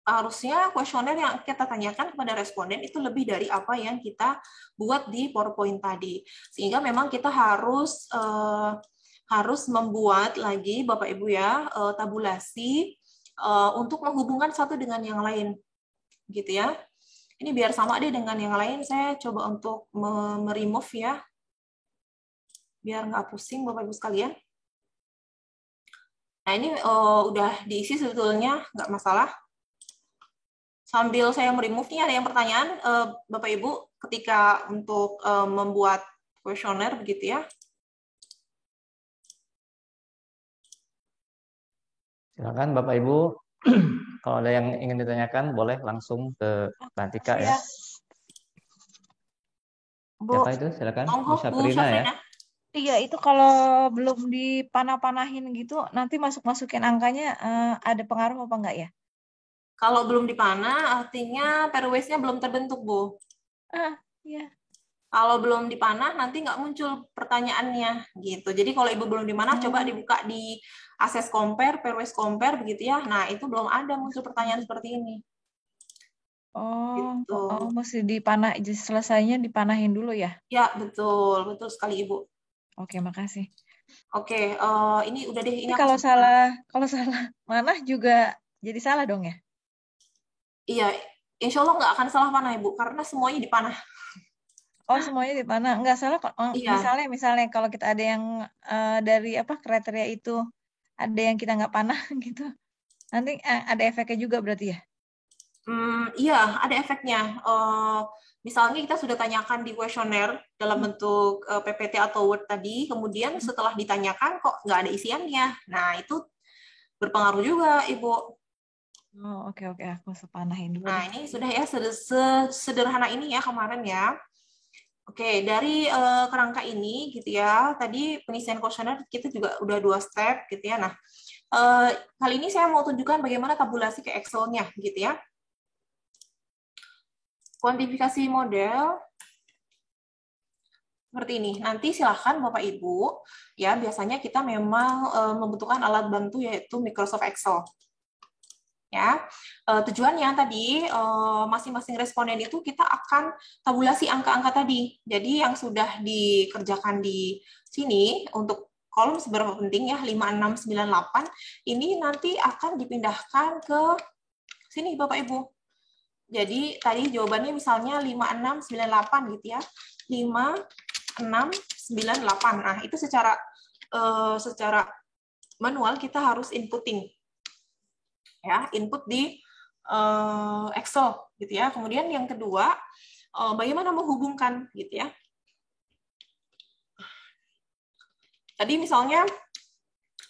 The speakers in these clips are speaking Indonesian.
harusnya kuesioner yang kita tanyakan kepada responden itu lebih dari apa yang kita buat di PowerPoint tadi. Sehingga memang kita harus membuat lagi Bapak Ibu ya tabulasi untuk menghubungkan satu dengan yang lain, gitu ya. Ini biar sama deh dengan yang lain, saya coba untuk remove ya, biar nggak pusing Bapak Ibu sekalian. Nah ini udah diisi sebetulnya, nggak masalah. Sambil saya remove nih, ada yang pertanyaan Bapak Ibu ketika untuk membuat kuesioner begitu ya. Silakan Bapak Ibu, kalau ada yang ingin ditanyakan boleh langsung ke Lantika ya. Bu, Siapa itu? Silakan. Bu Bu Saprina ya. Syafrina. iya itu kalau belum dipanah-panahin gitu, nanti masukin angkanya ada pengaruh apa enggak ya? Kalau belum dipanah, artinya pairwise-nya belum terbentuk, Bu. Iya. Kalau belum dipanah, nanti nggak muncul pertanyaannya, gitu. Jadi kalau Ibu belum dipanah, coba dibuka di access compare, pairwise compare, begitu ya. Nah, itu belum ada muncul pertanyaan seperti ini. Gitu. Mesti dipanah, selesainya dipanahin dulu ya? Ya, betul. Betul sekali, Ibu. Oke, makasih. Oke, ini udah deh. Ini Tapi aku kalau salah manah juga jadi salah dong ya? Iya, insya Allah nggak akan salah panah, Ibu, karena semuanya dipanah. Oh, semuanya dipanah. Nggak salah kok. Iya. Misalnya kalau kita ada yang dari apa kriteria itu, ada yang kita nggak panah gitu. Nanti ada efeknya juga berarti ya? Iya, ada efeknya. Misalnya kita sudah tanyakan di kuesioner dalam bentuk PPT atau Word tadi, kemudian setelah ditanyakan kok nggak ada isiannya. Nah, itu berpengaruh juga, Ibu. Oh, oke. Aku sepanahin dulu Nah, deh. ini sudah ya sederhana ini ya kemarin ya. Oke, dari kerangka ini gitu ya, tadi pengisian kuesioner kita juga udah 2 step gitu ya. Nah, kali ini saya mau tunjukkan bagaimana tabulasi ke Excel-nya gitu ya. Kuantifikasi model seperti ini. Nanti silahkan Bapak Ibu, ya biasanya kita memang membutuhkan alat bantu yaitu Microsoft Excel. Ya, tujuannya tadi masing-masing responden itu kita akan tabulasi angka-angka tadi. Jadi yang sudah dikerjakan di sini untuk kolom seberapa penting ya 5, 6, 9, 8 ini nanti akan dipindahkan ke sini Bapak Ibu. Jadi tadi jawabannya misalnya 5, 6, 9, 8 gitu ya. 5, 6, 9, 8. Nah, itu secara manual kita harus inputting. Ya, input di Excel gitu ya. Kemudian yang kedua, bagaimana menghubungkan gitu ya. Tadi misalnya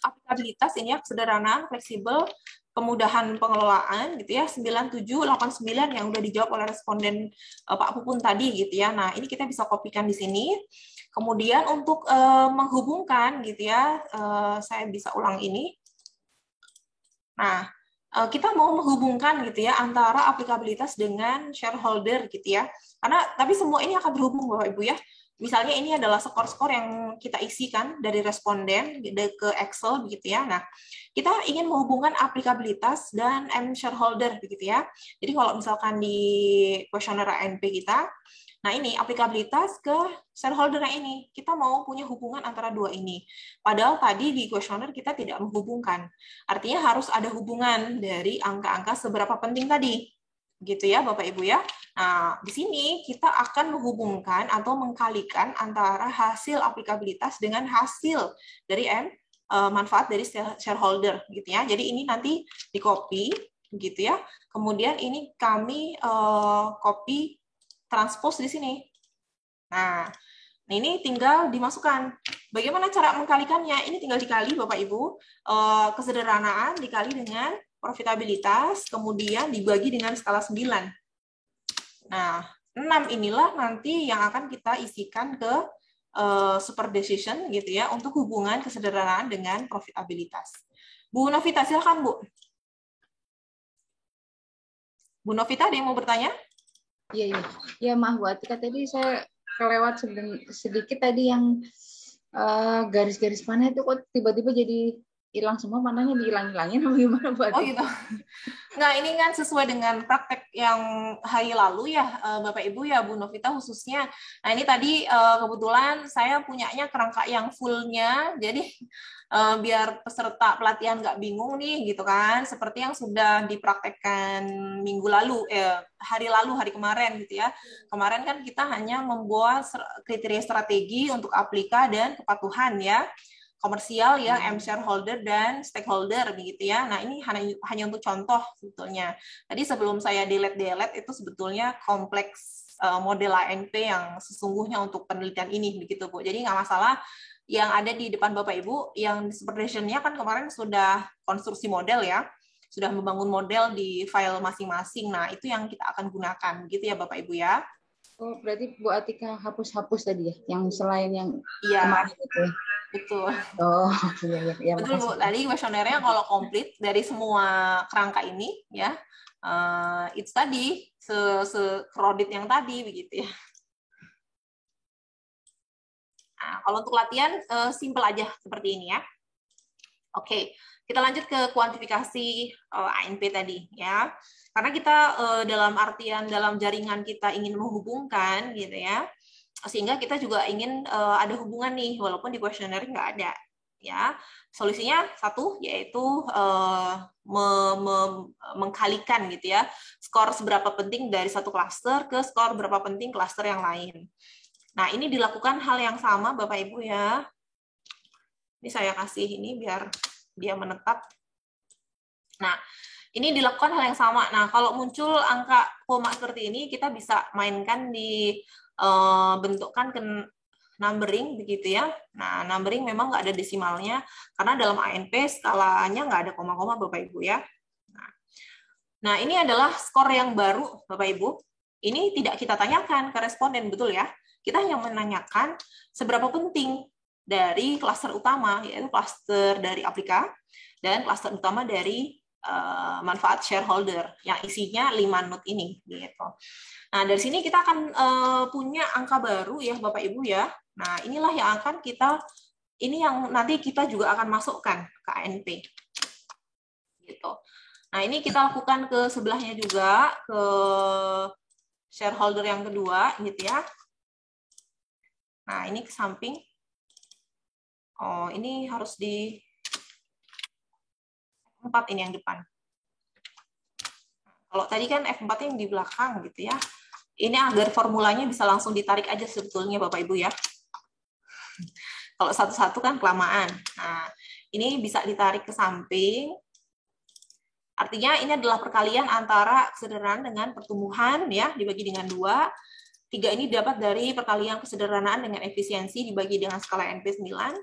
aplikabilitas ini ya, kesederhanaan, fleksibel, kemudahan pengelolaan gitu ya, 9789 yang udah dijawab oleh responden Pak Pupun tadi gitu ya. Nah, ini kita bisa kopikan di sini. Kemudian untuk menghubungkan gitu ya, saya bisa ulang ini. Nah, kita mau menghubungkan gitu ya antara aplikabilitas dengan shareholder gitu ya. Karena tapi semua ini akan terhubung Bapak Ibu ya. Misalnya ini adalah skor-skor yang kita isikan dari responden ke Excel begitu ya. Nah, kita ingin menghubungkan aplikabilitas dan shareholder begitu ya. Jadi kalau misalkan di kuesioner ANP kita, nah ini aplikabilitas ke shareholder ini, kita mau punya hubungan antara dua ini. Padahal tadi di kuesioner kita tidak menghubungkan. Artinya harus ada hubungan dari angka-angka seberapa penting tadi. Gitu ya Bapak Ibu ya. Nah, di sini kita akan menghubungkan atau mengkalikan antara hasil aplikabilitas dengan hasil dari manfaat dari shareholder gitu ya. Jadi ini nanti di copy gitu ya. Kemudian ini kami copy transpose di sini. Nah, ini tinggal dimasukkan. Bagaimana cara mengkalikannya? Ini tinggal dikali Bapak Ibu. Kesederhanaan dikali dengan profitabilitas, kemudian dibagi dengan skala 9. Nah, 6 inilah nanti yang akan kita isikan ke super decision gitu ya untuk hubungan kesederhanaan dengan profitabilitas. Bu Novita, silakan Bu. Bu Novita, ada yang mau bertanya? Iya. Ya, maaf Bu Atika, tadi saya kelewat sedikit tadi yang garis-garis panah itu kok tiba-tiba jadi hilang semua, mananya dihilang-hilangin apa gimana Bu Ati? Oh gitu. Nah, ini kan sesuai dengan praktek yang hari lalu ya, Bapak Ibu ya, Bu Novita khususnya. Nah, ini tadi kebetulan saya punyanya kerangka yang fullnya, jadi biar peserta pelatihan nggak bingung nih, gitu kan, seperti yang sudah dipraktekkan minggu lalu, hari kemarin gitu ya. Kemarin kan kita hanya membuat kriteria strategi untuk aplika dan kepatuhan ya. Komersial yang M shareholder dan stakeholder begitu ya. Nah, ini hanya untuk contoh sebetulnya. Tadi sebelum saya delete itu sebetulnya kompleks model ANP yang sesungguhnya untuk penelitian ini begitu Bu. Jadi nggak masalah yang ada di depan Bapak Ibu, yang dispersion-nya kan kemarin sudah konstruksi model ya. Sudah membangun model di file masing-masing. Nah, itu yang kita akan gunakan gitu ya Bapak Ibu ya. Oh, berarti Bu Atika hapus-hapus tadi ya, yang selain yang Iya. kemarin itu ya? Betul. Oh, iya, betul Bu. Tadi kuesionernya kalau komplit dari semua kerangka ini ya, itu tadi se-kredit yang tadi begitu ya. Nah, kalau untuk latihan simple aja seperti ini ya. Oke, kita lanjut ke kuantifikasi ANP tadi ya. Karena kita dalam artian dalam jaringan kita ingin menghubungkan gitu ya. Sehingga kita juga ingin ada hubungan nih, walaupun di kuesioner nggak ada. Ya, solusinya satu yaitu mengkalikan gitu ya, skor seberapa penting dari satu klaster ke skor berapa penting klaster yang lain. Nah, ini dilakukan hal yang sama Bapak Ibu ya. Ini saya kasih ini biar dia menetap. Nah, ini dilakukan hal yang sama. Nah, kalau muncul angka koma seperti ini, kita bisa mainkan di bentukkan ke numbering begitu ya. Nah, numbering memang nggak ada desimalnya karena dalam ANP skalanya nggak ada koma-koma Bapak Ibu ya. Nah, ini adalah skor yang baru Bapak Ibu. Ini tidak kita tanyakan ke responden, betul ya. Kita hanya menanyakan seberapa penting dari klaster utama, yaitu klaster dari aplika dan klaster utama dari manfaat shareholder yang isinya 5 node ini gitu. Nah, dari sini kita akan punya angka baru ya Bapak Ibu ya. Nah, inilah yang akan ini yang nanti kita juga akan masukkan ke ANP. Gitu. Nah, ini kita lakukan ke sebelahnya juga, ke shareholder yang kedua gitu ya. Nah, ini ke samping. Oh, ini harus di 4 ini yang depan. Kalau tadi kan F4 yang di belakang gitu ya. Ini agar formulanya bisa langsung ditarik aja sebetulnya Bapak Ibu ya. Kalau satu-satu kan kelamaan. Nah, ini bisa ditarik ke samping. Artinya ini adalah perkalian antara kesederhanaan dengan pertumbuhan ya, dibagi dengan 2. 3 ini dapat dari perkalian kesederhanaan dengan efisiensi dibagi dengan skala NP 9.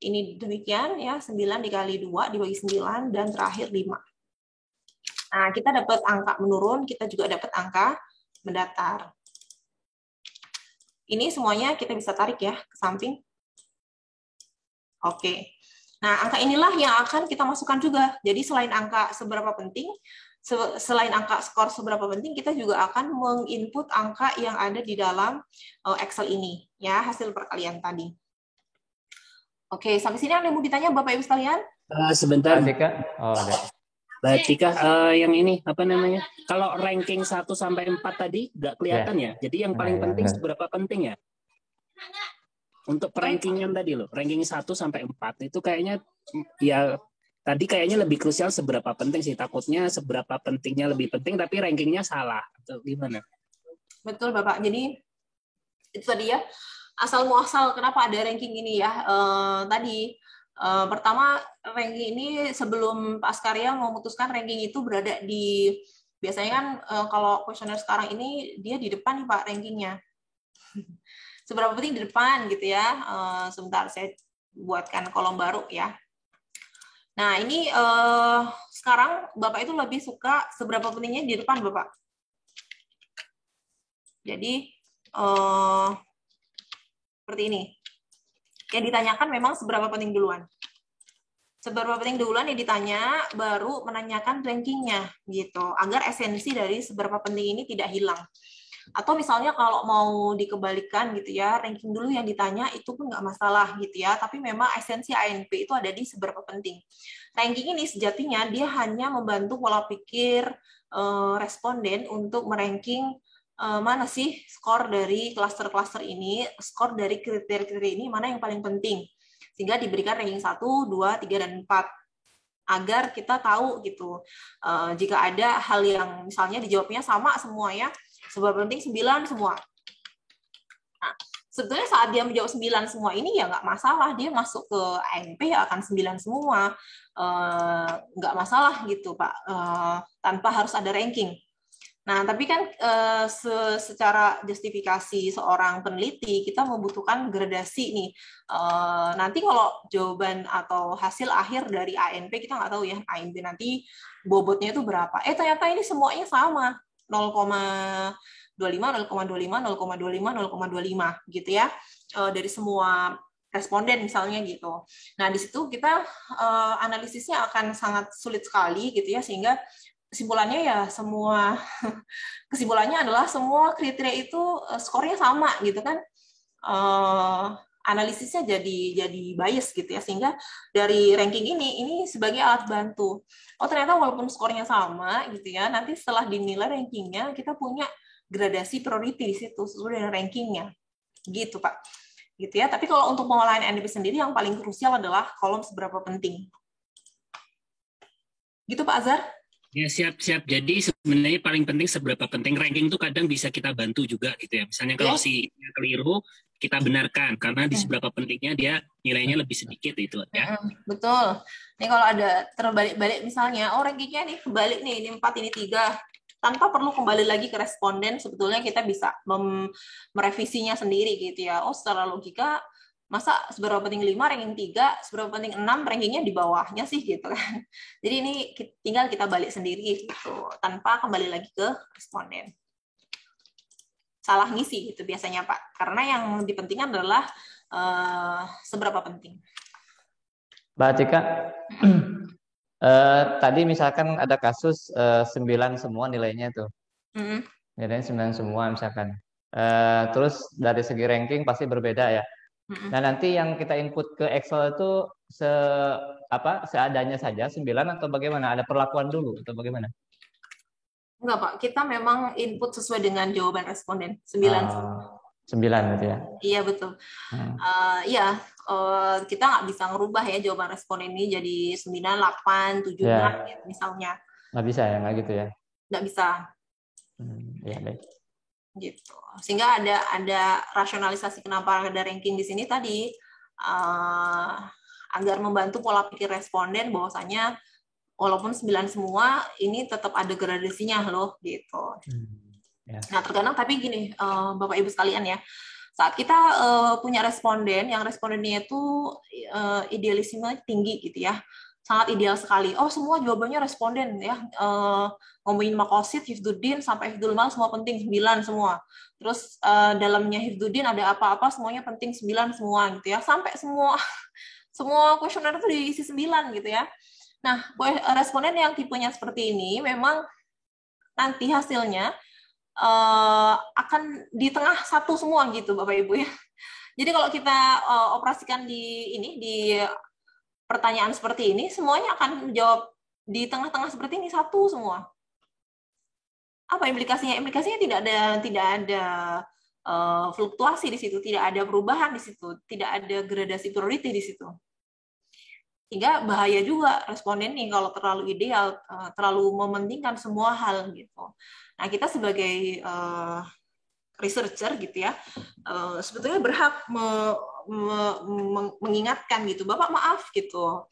Ini demikian ya, 9 dikali 2 dibagi 9 dan terakhir 5. Nah, kita dapat angka menurun, kita juga dapat angka mendatar. Ini semuanya kita bisa tarik ya ke samping. Oke. Nah, angka inilah yang akan kita masukkan juga. Jadi selain angka seberapa penting, selain angka skor seberapa penting, kita juga akan menginput angka yang ada di dalam Excel ini ya, hasil perkalian tadi. Oke, sampai sini ada yang mau ditanya Bapak Ibu sekalian? Sebentar. Oh, ada. Mbak Tika, yang ini apa namanya? Kalau ranking 1 sampai 4 tadi nggak kelihatan ya. Jadi yang paling penting seberapa penting ya? Untuk rankingan tadi loh, ranking 1 sampai 4 itu kayaknya ya tadi kayaknya lebih krusial seberapa penting sih. Takutnya seberapa pentingnya lebih penting tapi rankingnya salah atau gimana? Betul Bapak. Jadi itu tadi ya. Asal muasal kenapa ada ranking ini ya? Tadi pertama, ranking ini sebelum Pak Askarya memutuskan ranking itu berada di, biasanya kan kalau kuesioner sekarang ini dia di depan nih Pak rankingnya. Seberapa penting di depan gitu ya. Sebentar saya buatkan kolom baru ya. Nah ini sekarang Bapak itu lebih suka seberapa pentingnya di depan Bapak. Jadi seperti ini. Yang ditanyakan memang seberapa penting duluan. Seberapa penting duluan yang ditanya, baru menanyakan rankingnya gitu, agar esensi dari seberapa penting ini tidak hilang. Atau misalnya kalau mau dikebalikan gitu ya, ranking dulu yang ditanya itu pun nggak masalah gitu ya. Tapi memang esensi ANP itu ada di seberapa penting. Ranking ini sejatinya dia hanya membantu pola pikir responden untuk meranking mana sih skor dari klaster-klaster ini, skor dari kriteria-kriteria ini mana yang paling penting. Sehingga diberikan ranking 1, 2, 3, dan 4. Agar kita tahu gitu, jika ada hal yang misalnya dijawabnya sama semua ya, seberapa penting 9 semua. Nah, sebetulnya saat dia menjawab 9 semua ini ya nggak masalah, dia masuk ke ANP ya akan 9 semua, nggak masalah gitu Pak, tanpa harus ada ranking. Nah, tapi kan secara justifikasi seorang peneliti, kita membutuhkan gradasi nih. Nanti kalau jawaban atau hasil akhir dari ANP, kita nggak tahu ya, ANP nanti bobotnya itu berapa. Ternyata ini semuanya sama, 0,25, 0,25, 0,25, 0,25 gitu ya, dari semua responden misalnya gitu. Nah, di situ kita analisisnya akan sangat sulit sekali gitu ya, sehingga kesimpulannya ya semua kesimpulannya adalah semua kriteria itu skornya sama gitu kan, analisisnya jadi bias gitu ya, sehingga dari ranking ini sebagai alat bantu. Ternyata walaupun skornya sama gitu ya, nanti setelah dinilai rankingnya kita punya gradasi priority di situ sesuai dengan rankingnya gitu Pak, gitu ya. Tapi kalau untuk pengolahan NDP sendiri yang paling krusial adalah kolom seberapa penting gitu Pak Azhar. Ya, siap. Jadi sebenarnya paling penting seberapa penting. Ranking itu kadang bisa kita bantu juga gitu ya. Misalnya kalau si keliru, kita benarkan karena di seberapa pentingnya dia nilainya lebih sedikit itu ya. Betul. Nih kalau ada terbalik-balik misalnya, rankingnya nih kebalik nih, ini 4, ini 3. Tanpa perlu kembali lagi ke responden, sebetulnya kita bisa merevisinya sendiri gitu ya. Secara logika, masa seberapa penting 5 ranking 3, seberapa penting 6 rankingnya di bawahnya sih gitu kan. Jadi ini tinggal kita balik sendiri gitu, tanpa kembali lagi ke responden. Salah ngisi gitu biasanya Pak, karena yang dipentingkan adalah seberapa penting. Mbak Atika, tadi misalkan ada kasus 9 semua nilainya tuh. Nilainya 9 semua misalkan. Terus dari segi ranking pasti berbeda ya. Nah, nanti yang kita input ke Excel itu seadanya saja 9 atau bagaimana? Ada perlakuan dulu atau bagaimana? Enggak, Pak. Kita memang input sesuai dengan jawaban responden. 9. 9 gitu ya? Iya, betul. Kita nggak bisa ngerubah ya jawaban responden ini jadi 9, 8, 7, 6 gitu, misalnya. Nggak bisa ya? Nggak gitu ya? Nggak bisa. Ya, baik. Gitu. Sehingga ada rasionalisasi kenapa ada ranking di sini tadi, agar membantu pola pikir responden bahwasanya walaupun 9 semua ini tetap ada gradasinya loh gitu. Nah, terkadang tapi gini Bapak Ibu sekalian ya, saat kita punya responden yang respondennya itu idealisme tinggi gitu ya, sangat ideal sekali. Semua jawabannya responden ya. Ngomongin Makosid, Hifduddin, sampai Hifdul Mal semua penting, 9 semua. Terus dalamnya Hifduddin ada apa-apa semuanya penting 9 semua gitu ya. Sampai semua kuesioner itu diisi 9 gitu ya. Nah, responden yang tipenya seperti ini memang nanti hasilnya akan di tengah satu semua gitu Bapak Ibu ya. Jadi kalau kita operasikan di pertanyaan seperti ini, semuanya akan menjawab di tengah-tengah seperti ini, satu semua. Apa implikasinya? Implikasinya tidak ada fluktuasi di situ, tidak ada perubahan di situ, tidak ada gradasi priority di situ. Sehingga bahaya juga responden nih kalau terlalu ideal, terlalu mementingkan semua hal gitu. Nah, kita sebagai researcher gitu ya, sebetulnya berhak mengingatkan gitu, Bapak maaf gitu,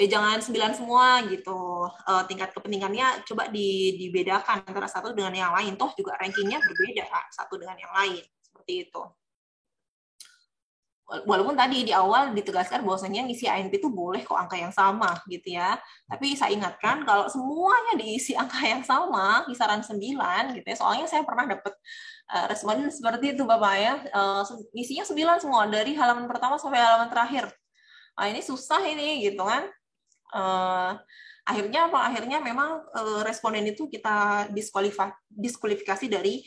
jangan 9 semua gitu, tingkat kepentingannya coba dibedakan antara satu dengan yang lain, toh juga rankingnya berbeda satu dengan yang lain, seperti itu. Walaupun tadi di awal ditegaskan bahwasanya ngisi ANP itu boleh kok angka yang sama gitu ya. Tapi saya ingatkan kalau semuanya diisi angka yang sama, kisaran 9 gitu ya. Soalnya saya pernah dapat responden seperti itu Bapak ya. Isinya 9 semua dari halaman pertama sampai halaman terakhir. Ini susah ini gitu kan. Akhirnya apa? Akhirnya memang responden itu kita diskualifikasi dari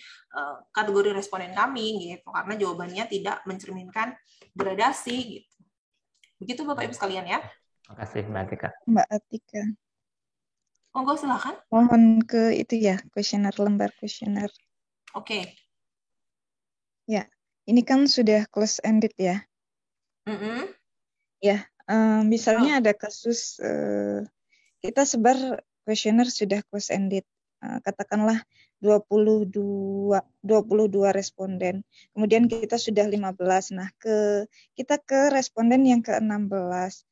kategori responden kami gitu, karena jawabannya tidak mencerminkan gradasi gitu. Begitu Bapak Ibu sekalian ya. Terima kasih Mbak Atika. Mbak Atika. Monggo silakan. Mohon ke itu ya, kuesioner, lembar kuesioner. Oke. Ya, ini kan sudah close ended ya. Ya, misalnya ada kasus kita sebar kuesioner sudah close ended. Katakanlah 22 responden. Kemudian kita sudah 15. Nah, kita ke responden yang ke-16.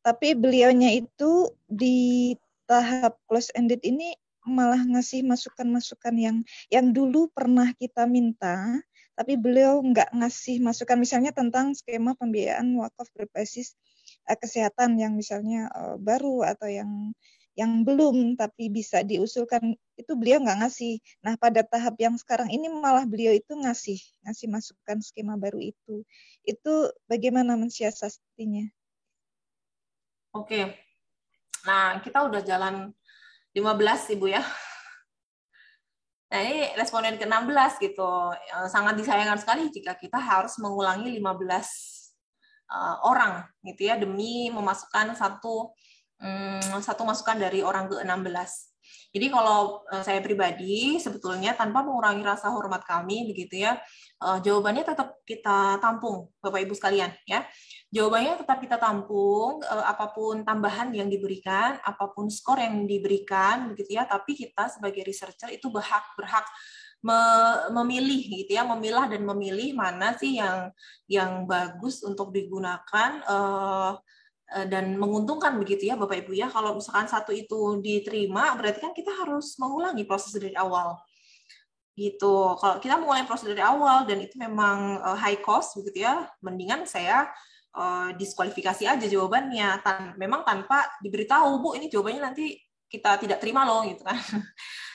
Tapi beliaunya itu di tahap close ended ini malah ngasih masukan-masukan yang dulu pernah kita minta, tapi beliau nggak ngasih masukan, misalnya tentang skema pembiayaan wakaf berbasis kesehatan yang misalnya baru atau yang belum tapi bisa diusulkan, itu beliau nggak ngasih. Nah, pada tahap yang sekarang ini malah beliau itu ngasih masukan skema baru itu. Itu bagaimana mensiasatinya? Oke. Nah, kita udah jalan 15 Ibu ya. Nah, ini responden ke-16 gitu. Sangat disayangkan sekali jika kita harus mengulangi 15 orang gitu ya demi memasukkan satu masukan dari orang ke-16. Jadi kalau saya pribadi sebetulnya tanpa mengurangi rasa hormat kami begitu ya, jawabannya tetap kita tampung Bapak Ibu sekalian ya. Jawabannya tetap kita tampung, apapun tambahan yang diberikan, apapun skor yang diberikan begitu ya, tapi kita sebagai researcher itu berhak memilih gitu ya, memilah dan memilih mana sih yang bagus untuk digunakan dan menguntungkan begitu ya Bapak Ibu ya. Kalau misalkan satu itu diterima, berarti kan kita harus mengulangi proses dari awal. Gitu. Kalau kita mengulangi proses dari awal dan itu memang high cost begitu ya, mendingan saya diskualifikasi aja jawabannya. Memang tanpa diberitahu, Bu, ini jawabannya nanti kita tidak terima loh gitu kan.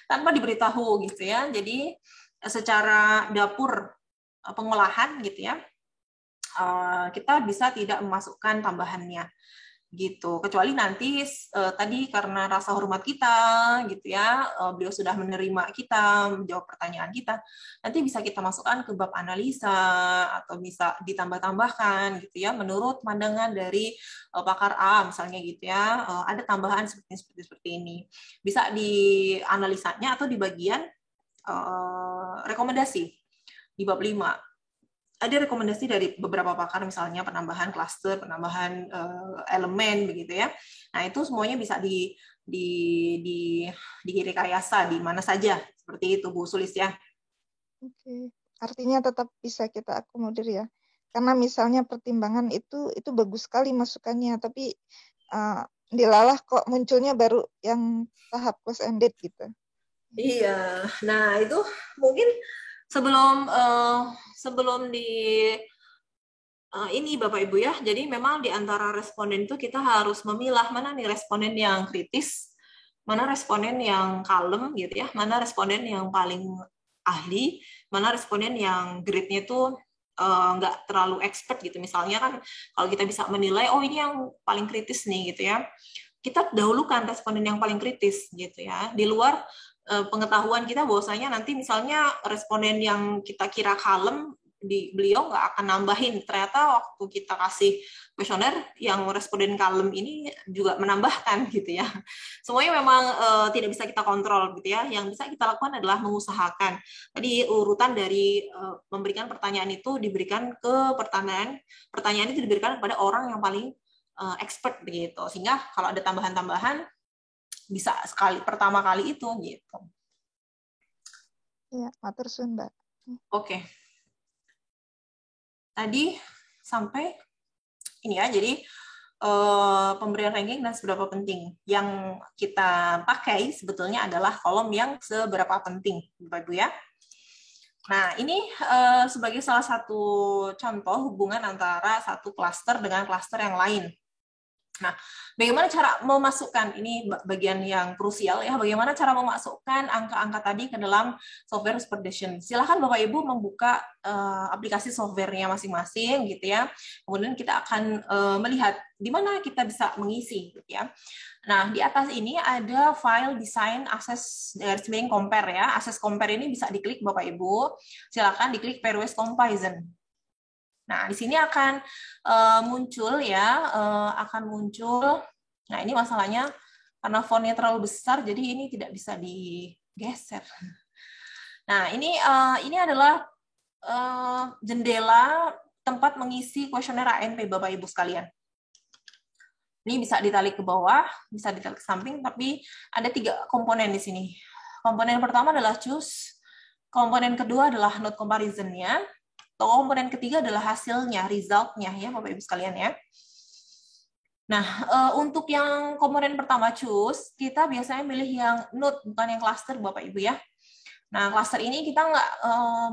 Tanpa diberitahu gitu ya. Jadi secara dapur pengolahan gitu ya, kita bisa tidak memasukkan tambahannya gitu, kecuali nanti tadi karena rasa hormat kita gitu ya, beliau sudah menerima kita menjawab pertanyaan kita, nanti bisa kita masukkan ke bab analisa atau bisa ditambah-tambahkan gitu ya menurut pandangan dari pakar A misalnya gitu ya, ada tambahan seperti ini, bisa di analisanya atau di bagian rekomendasi di bab 5. Ada rekomendasi dari beberapa pakar, misalnya penambahan klaster, penambahan elemen, begitu ya. Nah, itu semuanya bisa direkayasa di mana saja, seperti itu, Bu Sulis ya. Oke, artinya tetap bisa kita akomodir ya. Karena misalnya pertimbangan itu bagus sekali masukannya, tapi dilalah kok munculnya baru yang tahap close ended gitu. Iya, nah itu mungkin sebelum ini Bapak Ibu ya, jadi memang di antara responden itu kita harus memilah mana nih responden yang kritis, mana responden yang kalem gitu ya, mana responden yang paling ahli, mana responden yang grade-nya itu nggak terlalu expert gitu. Misalnya kan kalau kita bisa menilai, oh ini yang paling kritis nih gitu ya, kita dahulukan responden yang paling kritis gitu ya, di luar pengetahuan kita bahwasanya nanti misalnya responden yang kita kira kalem, beliau nggak akan nambahin, ternyata waktu kita kasih kuesioner yang responden kalem ini juga menambahkan gitu ya. Semuanya memang tidak bisa kita kontrol gitu ya. Yang bisa kita lakukan adalah mengusahakan. Tadi urutan dari memberikan pertanyaan itu diberikan ke pertanyaan itu diberikan kepada orang yang paling expert begitu, sehingga kalau ada tambahan-tambahan bisa pertama kali itu gitu. Iya, matur suwun, Mbak. Oke. Tadi sampai ini ya, jadi pemberian ranking dan seberapa penting. Yang kita pakai sebetulnya adalah kolom yang seberapa penting, Bapak Ibu ya. Nah, ini sebagai salah satu contoh hubungan antara satu klaster dengan klaster yang lain. Nah, bagaimana cara memasukkan, ini bagian yang krusial ya, bagaimana cara memasukkan angka-angka tadi ke dalam software supervision. Silahkan Bapak Ibu membuka aplikasi softwarenya masing-masing gitu ya. Kemudian kita akan melihat di mana kita bisa mengisi gitu ya. Nah, di atas ini ada file design access garis compare ya. Access compare ini bisa diklik Bapak Ibu. Silakan diklik pairwise comparison. Nah, di sini akan muncul ya, akan muncul. Nah, ini masalahnya karena fontnya terlalu besar, jadi ini tidak bisa digeser. Nah, ini adalah jendela tempat mengisi kuesioner ANP Bapak Ibu sekalian. Ini bisa ditarik ke bawah, bisa ditarik ke samping, tapi ada 3 komponen di sini. Komponen pertama adalah choose, komponen kedua adalah note comparison-nya, komponen ketiga adalah hasilnya, result-nya ya Bapak Ibu sekalian ya. Nah, untuk yang komponen pertama choose, kita biasanya milih yang note, bukan yang cluster Bapak Ibu ya. Nah, cluster ini kita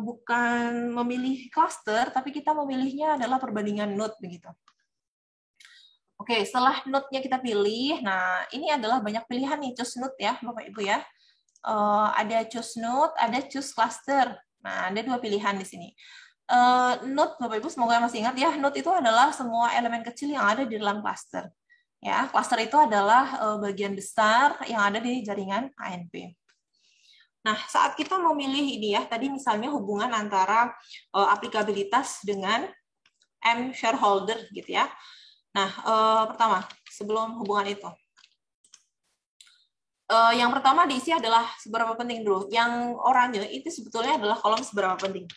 bukan memilih cluster, tapi kita memilihnya adalah perbandingan note begitu. Oke, setelah note-nya kita pilih, nah ini adalah banyak pilihan nih choose note ya Bapak Ibu ya. Ada choose note, ada choose cluster. Nah, ada 2 pilihan di sini. Node Bapak Ibu semoga masih ingat ya, node itu adalah semua elemen kecil yang ada di dalam cluster. Ya, cluster itu adalah bagian besar yang ada di jaringan ANP. Nah, saat kita memilih ini ya, tadi misalnya hubungan antara aplikabilitas dengan M shareholder gitu ya. Nah, pertama, sebelum hubungan itu. Yang pertama diisi adalah seberapa penting dulu. Yang oranye itu sebetulnya adalah kolom seberapa penting.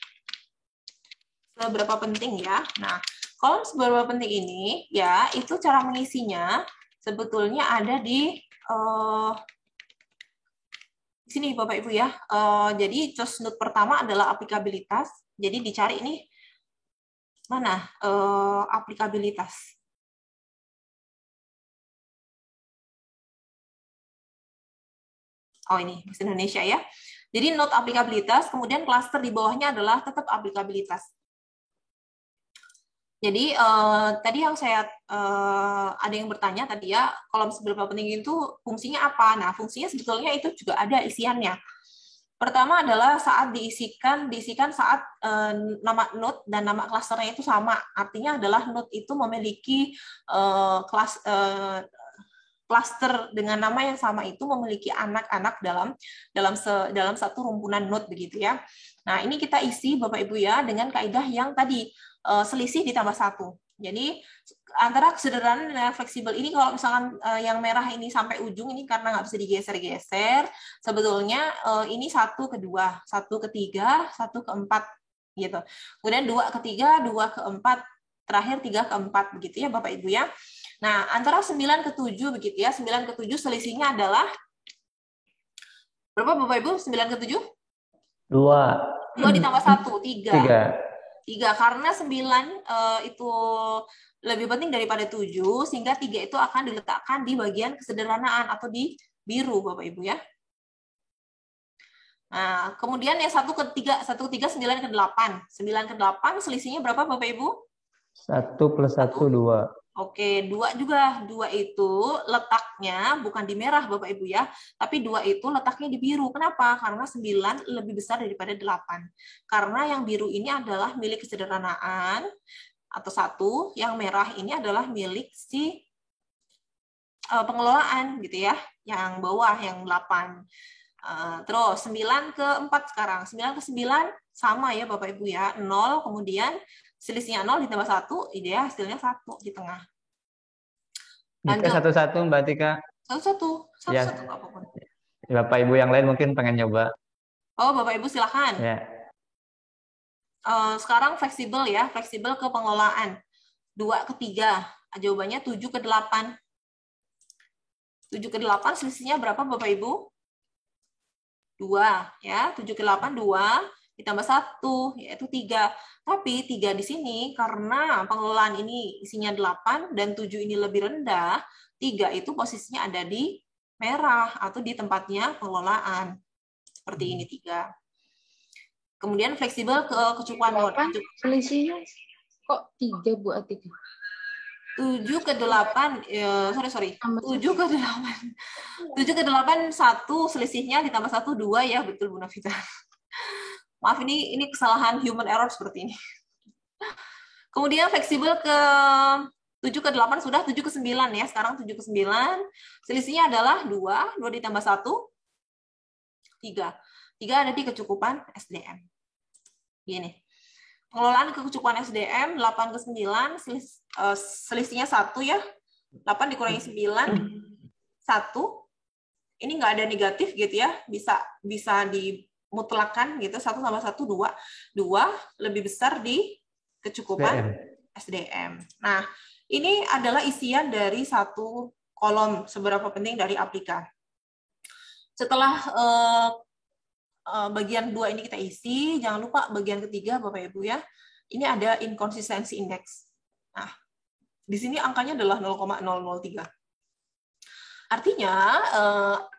Seberapa penting ya. Nah, kolom seberapa penting ini ya itu cara mengisinya sebetulnya ada di sini Bapak Ibu ya. Jadi choose note pertama adalah aplikabilitas. Jadi dicari ini mana aplikabilitas. Oh ini bahasa Indonesia ya. Jadi note aplikabilitas, kemudian cluster di bawahnya adalah tetap aplikabilitas. Jadi tadi yang saya ada yang bertanya tadi ya, kolom seberapa penting itu fungsinya apa? Nah, fungsinya sebetulnya itu juga ada isiannya. Pertama adalah saat diisikan saat nama node dan nama klasternya itu sama. Artinya adalah node itu memiliki cluster dengan nama yang sama itu memiliki anak-anak dalam satu rumpunan node begitu ya. Nah, ini kita isi Bapak Ibu ya dengan kaidah yang tadi selisih ditambah 1. Jadi antara sederhana dan fleksibel ini kalau misalkan yang merah ini sampai ujung ini karena nggak bisa digeser-geser, sebetulnya ini 1 ke 2, 1 ke 3, 1 ke 4 gitu. Kemudian 2 ke 3, 2 ke 4, terakhir 3 ke 4 begitu ya Bapak Ibu ya. Nah, antara 9 ke 7 begitu ya. 9 ke 7 selisihnya adalah berapa Bapak Ibu? 9 ke 7? 2 ditambah 1, 3. 3 karena 9 itu lebih penting daripada 7 sehingga 3 itu akan diletakkan di bagian kesederhanaan atau di biru Bapak Ibu ya. Nah, kemudian yang 1 ke 3, 1 ke 3 9 ke 8. 9 ke 8 selisihnya berapa Bapak Ibu? 1 plus 1 2. Oke, 2 juga. 2 itu letaknya bukan di merah Bapak Ibu ya, tapi 2 itu letaknya di biru. Kenapa? Karena 9 lebih besar daripada 8. Karena yang biru ini adalah milik kesederhanaan atau 1, yang merah ini adalah milik si pengelolaan gitu ya, yang bawah yang 8. Terus 9 ke 4 sekarang. 9 ke 9 sama ya Bapak Ibu ya, 0, kemudian selisihnya 0 ditambah 1, ide hasilnya 1 di tengah. Lanjut. Satu-satu Mbak Tika. Satu-satu ya. Apapun. Bapak Ibu yang lain mungkin pengen nyoba. Oh, Bapak Ibu silakan. Ya. Sekarang fleksibel ya, fleksibel ke pengelolaan. 2 ke 3, jawabannya 7 ke 8. 7 ke 8 selisihnya berapa Bapak Ibu? 2 ya, 7 ke 8 2 ditambah 1 yaitu 3. Tapi 3 di sini karena pengelolaan ini isinya 8 dan 7 ini lebih rendah, 3 itu posisinya ada di merah atau di tempatnya pengelolaan. Seperti ini 3. Kemudian fleksibel ke kecukupan node. Selisihnya kok 3 Bu Atika? 7 ke 8, sorry. 7 ke 8. 7 ke 8, 1, selisihnya ditambah 1, 2 ya, betul Bu Nafita. Maaf, ini kesalahan human error seperti ini. Kemudian fleksibel ke 7 ke 8 sudah, 7 ke 9 ya, sekarang 7 ke 9. Selisihnya adalah 2 ditambah 1, 3. 3 ada di kecukupan SDM. Gini. Pengelolaan kecukupan SDM 8 ke 9, selisihnya 1 ya. 8 dikurangi 9, 1. Ini nggak ada negatif gitu ya. Bisa dimutlakan gitu. 1 tambah 1, 2. 2 lebih besar di kecukupan SDM. Nah, ini adalah isian dari satu kolom seberapa penting dari Aplika. Setelah bagian 2 ini kita isi, jangan lupa bagian ketiga Bapak Ibu ya. Ini ada inconsistency index. Nah, di sini angkanya adalah 0,003. Artinya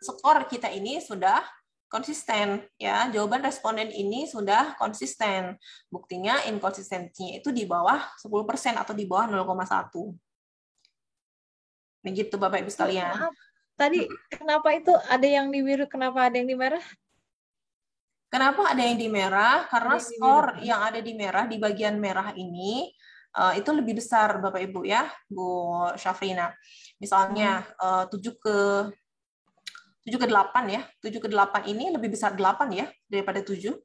skor kita ini sudah konsisten ya. Jawaban responden ini sudah konsisten. Buktinya inkonsistensinya itu di bawah 10% atau di bawah 0,1. Begitu Bapak Ibu sekalian. Maaf, tadi kenapa itu ada yang di biru, kenapa ada yang di merah? Kenapa ada yang di merah? Karena skor yang ada di merah, di bagian merah ini, itu lebih besar, Bapak Ibu ya, Bu Syafrina. Misalnya 7 ke 8 ya. 7 ke 8 ini lebih besar 8 ya, daripada 7.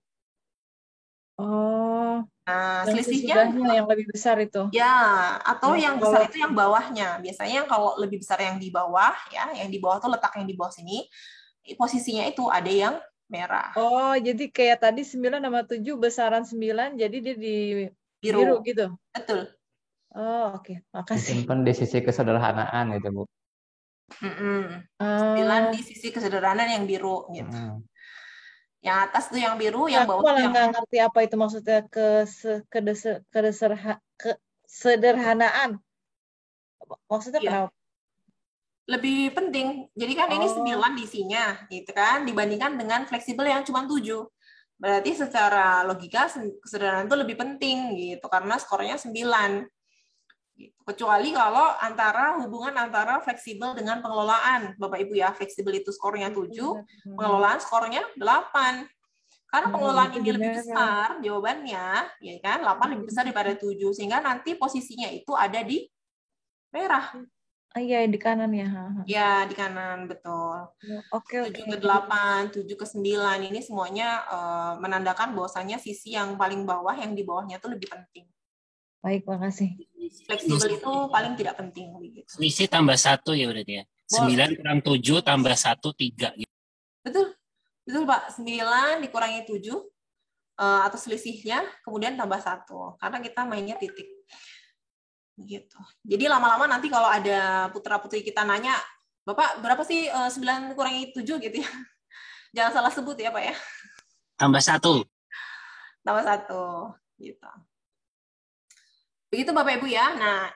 Oh. Nah, selisihnya yang lebih besar itu. Ya, atau yang besar itu yang bawahnya. Biasanya kalau lebih besar yang di bawah, ya, yang di bawah tuh letak yang di bawah sini, posisinya itu ada yang merah. Oh, jadi kayak tadi 9 sama 7 besaran 9, jadi dia di biru gitu? Betul. Oh, oke. Makasih. Disimpan di sisi kesederhanaan gitu, Bu. 9 di sisi kesederhanaan yang biru gitu. Yang atas tuh yang biru, yang bawah tuh yang... nggak ngerti apa itu maksudnya kesederhanaan. Maksudnya kenapa? Lebih penting. Jadi kan ini 9 diisinya, gitu kan, dibandingkan dengan fleksibel yang cuma 7. Berarti secara logika kesederhanaan itu lebih penting gitu karena skornya 9. Gitu. Kecuali kalau hubungan antara fleksibel dengan pengelolaan, Bapak Ibu ya, fleksibel itu skornya 7, pengelolaan skornya 8. Karena pengelolaan ini lebih besar, jawabannya, ya kan, 8 lebih besar daripada 7, sehingga nanti posisinya itu ada di merah. Iya, di kanan ya. Ya, di kanan, betul. Oke. 7 ke 8, 7 ke 9, ini semuanya menandakan bahwasannya sisi yang paling bawah, yang di bawahnya itu lebih penting. Baik, makasih. Fleksibel itu paling tidak penting. Selisih tambah 1 ya berarti ya? 9 kurang 7 tambah 1, 3. Gitu. Betul Pak, 9 dikurangi 7, atau selisihnya, kemudian tambah 1. Karena kita mainnya titik. Gitu. Jadi lama-lama nanti kalau ada putra-putri kita nanya, Bapak berapa sih 9 kurangi 7 gitu ya? Jangan salah sebut ya Pak ya. Tambah 1. Tambah 1 gitu. Begitu Bapak Ibu ya. Nah,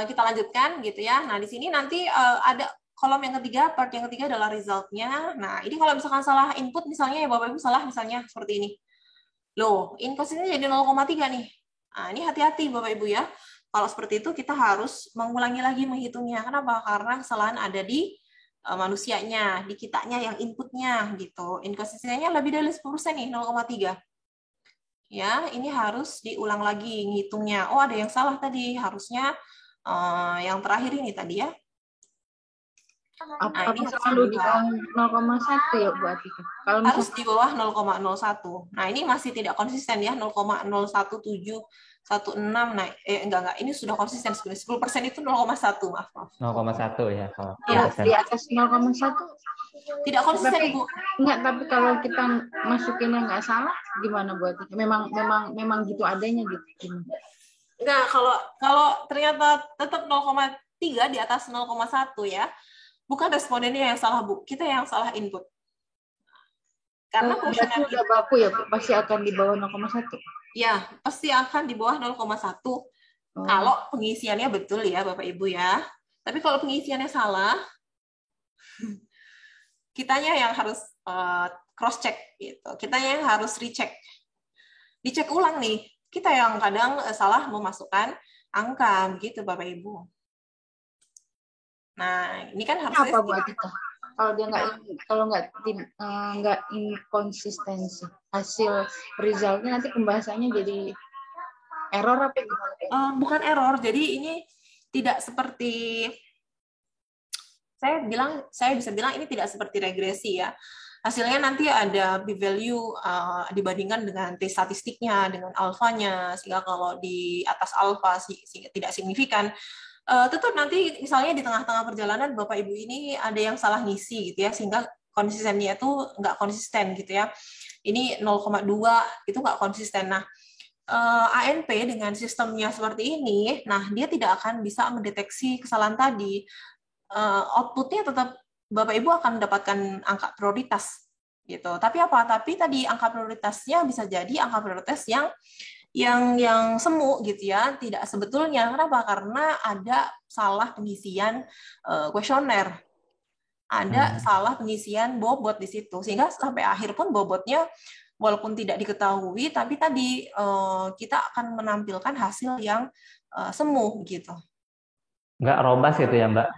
kita lanjutkan gitu ya. Nah, di sini nanti ada kolom yang ketiga, part yang ketiga adalah result-nya. Nah, ini kalau misalkan salah input misalnya ya Bapak Ibu salah misalnya seperti ini. Loh, input-nya jadi 0,3 nih. Nah, ini hati-hati Bapak Ibu ya. Kalau seperti itu kita harus mengulangi lagi menghitungnya. Kenapa? Karena kesalahan ada di manusianya, di kitanya yang inputnya gitu. Inkonsistensinya lebih dari 10% nih, 0,3. Ya, ini harus diulang lagi ngitungnya. Oh, ada yang salah tadi. Harusnya yang terakhir ini tadi ya. Apa selalu di bawah 0,1 ya Bu Atika? Kalau harus di bawah 0,01. Nah, ini masih tidak konsisten ya, 0,01716. Nah, enggak, ini sudah konsisten sebenarnya. 10% itu 0,1, maaf. 0,1 ya kalau. Ya, di atas 0,1 tidak konsisten, tapi, Bu. Enggak, tapi kalau kita masukinnya nggak salah gimana Bu Atika? Memang gitu adanya gitu. Enggak, kalau ternyata tetap 0,3 di atas 0,1 ya. Bukan respondennya yang salah, Bu. Kita yang salah input. Karena berarti udah baku ya, Bu? Pasti akan di bawah 0,1. Ya, pasti akan di bawah 0,1. Kalau pengisiannya betul ya, Bapak Ibu ya. Tapi kalau pengisiannya salah, kitanya yang harus cross check gitu. Kitanya yang harus recheck. Dicek ulang nih. Kita yang kadang salah memasukkan angka begitu Bapak Ibu. Nah, ini kan harusnya apa buat kita? Kalau dia nggak inkonsistensi, hasil resultnya nanti pembahasannya jadi error apa gimana? Bukan error, jadi ini tidak seperti saya bisa bilang ini tidak seperti regresi ya. Hasilnya nanti ada p-value dibandingkan dengan t statistiknya dengan alfanya, sehingga kalau di atas alfa tidak signifikan. Tetap nanti misalnya di tengah-tengah perjalanan Bapak Ibu ini ada yang salah ngisi gitu ya, sehingga konsistennya itu nggak konsisten gitu ya. Ini 0,2 itu nggak konsisten. Nah, ANP dengan sistemnya seperti ini, nah dia tidak akan bisa mendeteksi kesalahan tadi. Outputnya tetap Bapak Ibu akan mendapatkan angka prioritas gitu. Tapi apa? Tapi tadi angka prioritasnya bisa jadi angka prioritas yang semu gitu ya, tidak sebetulnya. Kenapa? Karena ada salah pengisian kuesioner. Ada salah pengisian bobot di situ. Sehingga sampai akhir pun bobotnya walaupun tidak diketahui, tapi tadi kita akan menampilkan hasil yang semu gitu. Nggak robust gitu ya, Mbak?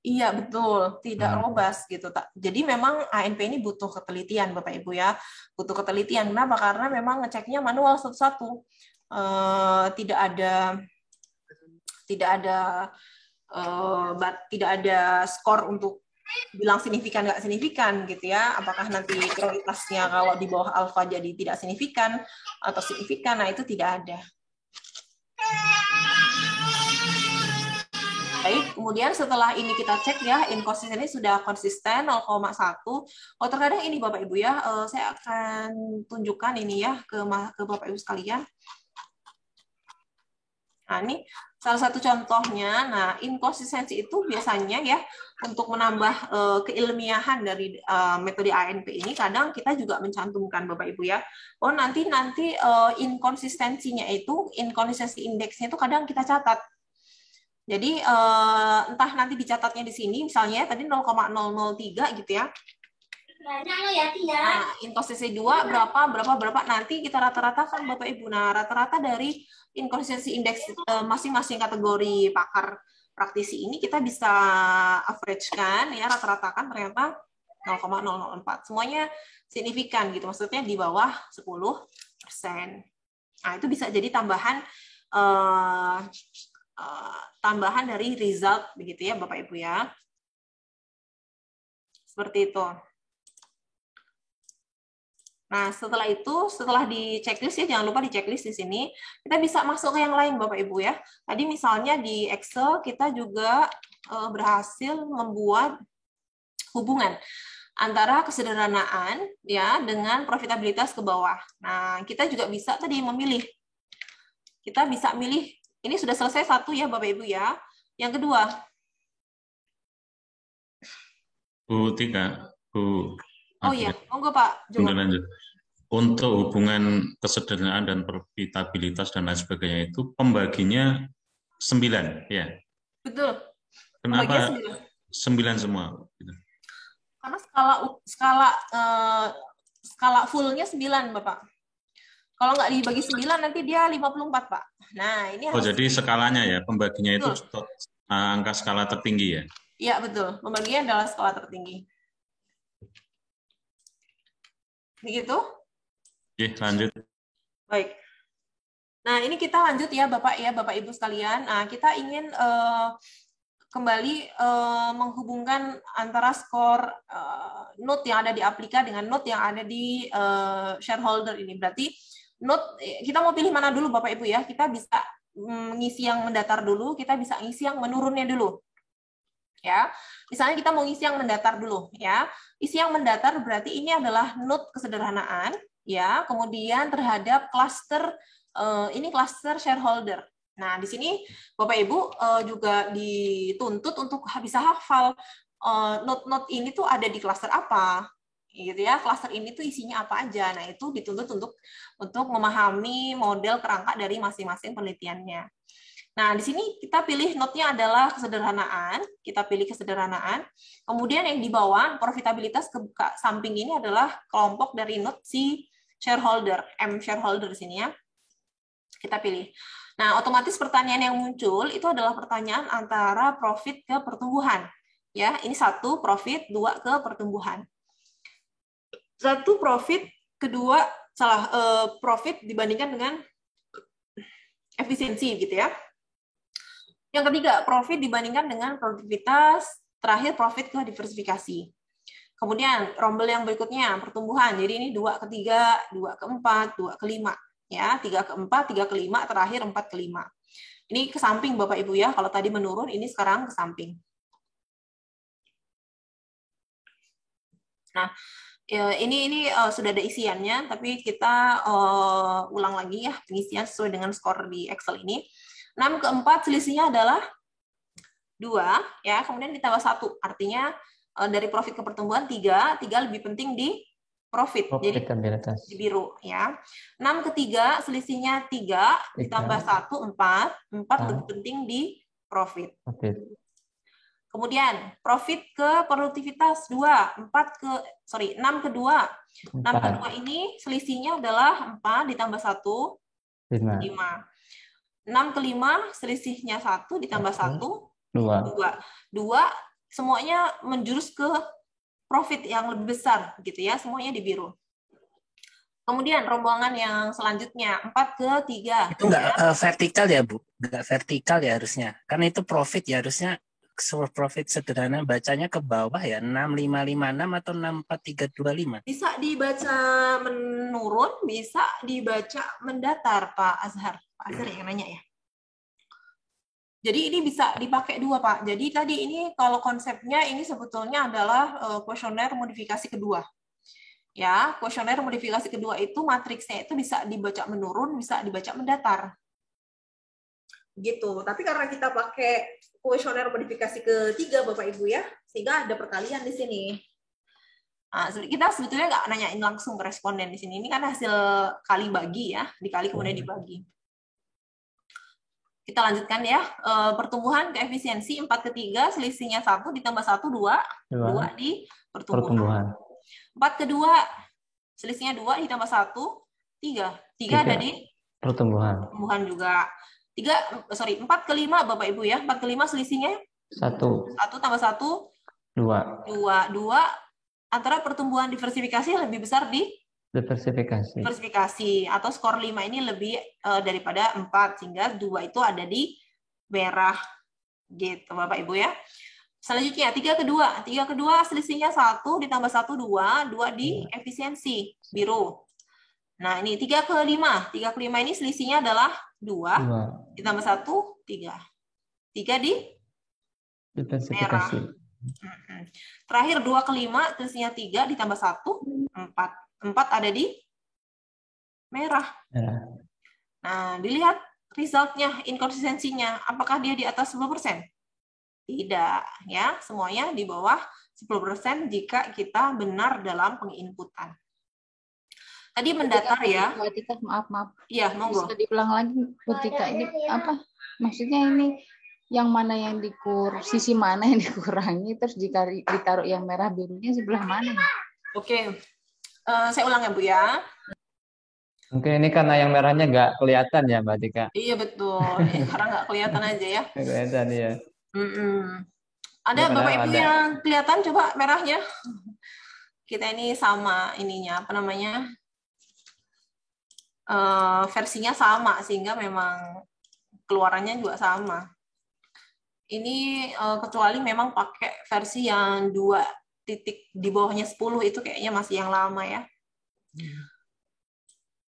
Iya, betul. Tidak robust gitu. Jadi memang ANP ini butuh ketelitian, Bapak Ibu ya. Butuh ketelitian. Kenapa? Karena memang ngeceknya manual satu-satu. Tidak ada skor untuk bilang signifikan nggak signifikan gitu ya. Apakah nanti prioritasnya kalau di bawah alfa jadi tidak signifikan atau signifikan? Nah, itu tidak ada. Baik, kemudian setelah ini kita cek ya, inkonsistensi sudah konsisten 0,1. Oh, terkadang ini Bapak Ibu ya, saya akan tunjukkan ini ya ke Bapak Ibu sekalian. Nah, ini salah satu contohnya. Nah, inkonsistensi itu biasanya ya, untuk menambah keilmiahan dari metode ANP ini, kadang kita juga mencantumkan Bapak Ibu ya. Oh, nanti inkonsistensinya itu, inkonsistensi indeksnya itu kadang kita catat. Jadi entah nanti dicatatnya di sini, misalnya tadi 0,003 gitu ya. Nah, inkonsistensi 2 berapa, nanti kita rata-ratakan Bapak Ibu. Nah, rata-rata dari inkonsistensi indeks masing-masing kategori pakar praktisi ini kita bisa average-kan ya, rata-ratakan ternyata 0,004. Semuanya signifikan gitu, maksudnya di bawah 10%. Nah, itu bisa jadi tambahan dari result begitu ya Bapak Ibu ya. Seperti itu. Nah, setelah di checklist ya, jangan lupa di checklist di sini, kita bisa masuk ke yang lain Bapak Ibu ya. Tadi misalnya di Excel kita juga berhasil membuat hubungan antara kesederhanaan ya dengan profitabilitas ke bawah. Nah, kita juga bisa tadi memilih. Kita bisa milih. Ini sudah selesai satu ya Bapak Ibu ya. Yang kedua. Bu Tika, Bu. Oh iya, monggo Pak. Lanjut. Untuk hubungan kesederhanaan dan profitabilitas dan lain sebagainya itu pembaginya 9 ya. Betul. Kenapa 9 semua? Karena skala fullnya 9 Bapak. Kalau nggak dibagi 9 nanti dia 54 Pak. Nah ini harus. Jadi skalanya ya, pembaginya betul. Itu angka skala tertinggi ya? Iya betul, pembagian adalah skala tertinggi. Begitu? Oke, lanjut. Baik. Nah ini kita lanjut ya Bapak Ibu sekalian. Nah kita ingin kembali menghubungkan antara skor note yang ada di Aplika dengan note yang ada di shareholder ini. Berarti note kita mau pilih mana dulu Bapak Ibu ya? Kita bisa mengisi yang mendatar dulu, kita bisa ngisi yang menurunnya dulu. Ya. Misalnya kita mau ngisi yang mendatar dulu ya. Isi yang mendatar berarti ini adalah note kesederhanaan ya, kemudian terhadap cluster ini cluster shareholder. Nah, di sini Bapak Ibu juga dituntut untuk bisa hafal note-note ini tuh ada di cluster apa. Gitu ya, cluster ini tuh isinya apa aja. Nah, itu dituntut untuk memahami model kerangka dari masing-masing penelitiannya. Nah, di sini kita pilih note-nya adalah kesederhanaan, kita pilih kesederhanaan. Kemudian yang di bawah profitabilitas ke samping ini adalah kelompok dari note si shareholder, M shareholder di sini ya. Kita pilih. Nah, otomatis pertanyaan yang muncul itu adalah pertanyaan antara profit ke pertumbuhan. Ya, ini 1 profit, 2 ke pertumbuhan. 1 profit, kedua profit dibandingkan dengan efisiensi gitu ya. Yang ketiga, profit dibandingkan dengan produktivitas, terakhir profit ke diversifikasi. Kemudian rombel yang berikutnya pertumbuhan. Jadi ini 2 ke 3, 2 ke 4, 2 ke 5. Ya, 3 ke 4, 3 ke 5, terakhir 4 ke 5. Ini ke samping Bapak Ibu ya. Kalau tadi menurun, ini sekarang ke samping. Nah, ini sudah ada isiannya, tapi kita ulang lagi ya pengisian sesuai dengan skor di Excel ini. 6 ke 4 selisihnya adalah 2, ya, kemudian ditambah 1. Artinya dari profit ke pertumbuhan 3 lebih penting di profit. Jadi di biru ya. 6 ke 3 selisihnya 3 ditambah 1 4 lebih penting di profit. Kemudian profit ke produktivitas 6 ke 2. 6 ke 2 ini selisihnya adalah 4 ditambah 1 5. 6 ke 5 selisihnya 1 ditambah 1 2. Semuanya menjurus ke profit yang lebih besar gitu ya, semuanya di biru. Kemudian rombongan yang selanjutnya 4 ke 3. Itu enggak vertikal ya, Bu? Enggak vertikal ya harusnya. Karena itu profit ya harusnya profit sederhana bacanya ke bawah ya, 6556 atau 64325. Bisa dibaca menurun, bisa dibaca mendatar, Pak Azhar. Pak Azhar yang nanya ya. Jadi ini bisa dipakai 2, Pak. Jadi tadi ini kalau konsepnya ini sebetulnya adalah kuesioner modifikasi kedua. Ya, kuesioner modifikasi kedua itu matriksnya itu bisa dibaca menurun, bisa dibaca mendatar. Gitu. Tapi karena kita pakai kuesioner modifikasi ketiga, Bapak Ibu ya, sehingga ada perkalian di sini. Nah, kita sebetulnya nggak nanyain langsung ke responden di sini. Ini kan hasil kali bagi ya, dikali kemudian dibagi. Kita lanjutkan ya. Pertumbuhan ke efisiensi 4 ke 3, selisihnya 1 ditambah 1 2 di pertumbuhan. 4 ke 2, selisihnya 2 ditambah 1 3. 3 ada di pertumbuhan juga. 4 ke 5 Bapak Ibu ya. 4 ke 5 selisihnya 1 tambah 1 2. Antara pertumbuhan diversifikasi lebih besar di diversifikasi atau skor 5 ini lebih daripada 4, sehingga 2 itu ada di merah gitu Bapak Ibu ya. Selanjutnya 3 ke 2 selisihnya 1 ditambah 1 2 di efisiensi biru. Nah ini 3 ke 5 ini selisihnya adalah 2 ditambah 1 3 di diversifikasi. Terakhir 2 ke 5 selisihnya 3 ditambah 1 4 ada di merah. Nah, dilihat resultnya, inkonsistensinya. Apakah dia di atas 10%? Tidak, ya. Semuanya di bawah 10% jika kita benar dalam penginputan. Tadi mendatar ya. Maaf. Iya, monggo. Bisa diulang lagi, Butika. Ini apa? Maksudnya ini yang mana yang sisi mana yang dikurangi, terus ditaruh yang merah birunya sebelah mana? Oke. Saya ulang ya Bu ya. Mungkin ini karena yang merahnya nggak kelihatan ya Mbak Tika. Iya betul, karena nggak kelihatan aja ya. Kelihatan ya. Ada Bapak Ibu yang kelihatan coba merahnya. Kita ini sama ininya apa namanya versinya sama sehingga memang keluarannya juga sama. Ini kecuali memang pakai versi yang 2 titik di bawahnya 10 itu kayaknya masih yang lama ya.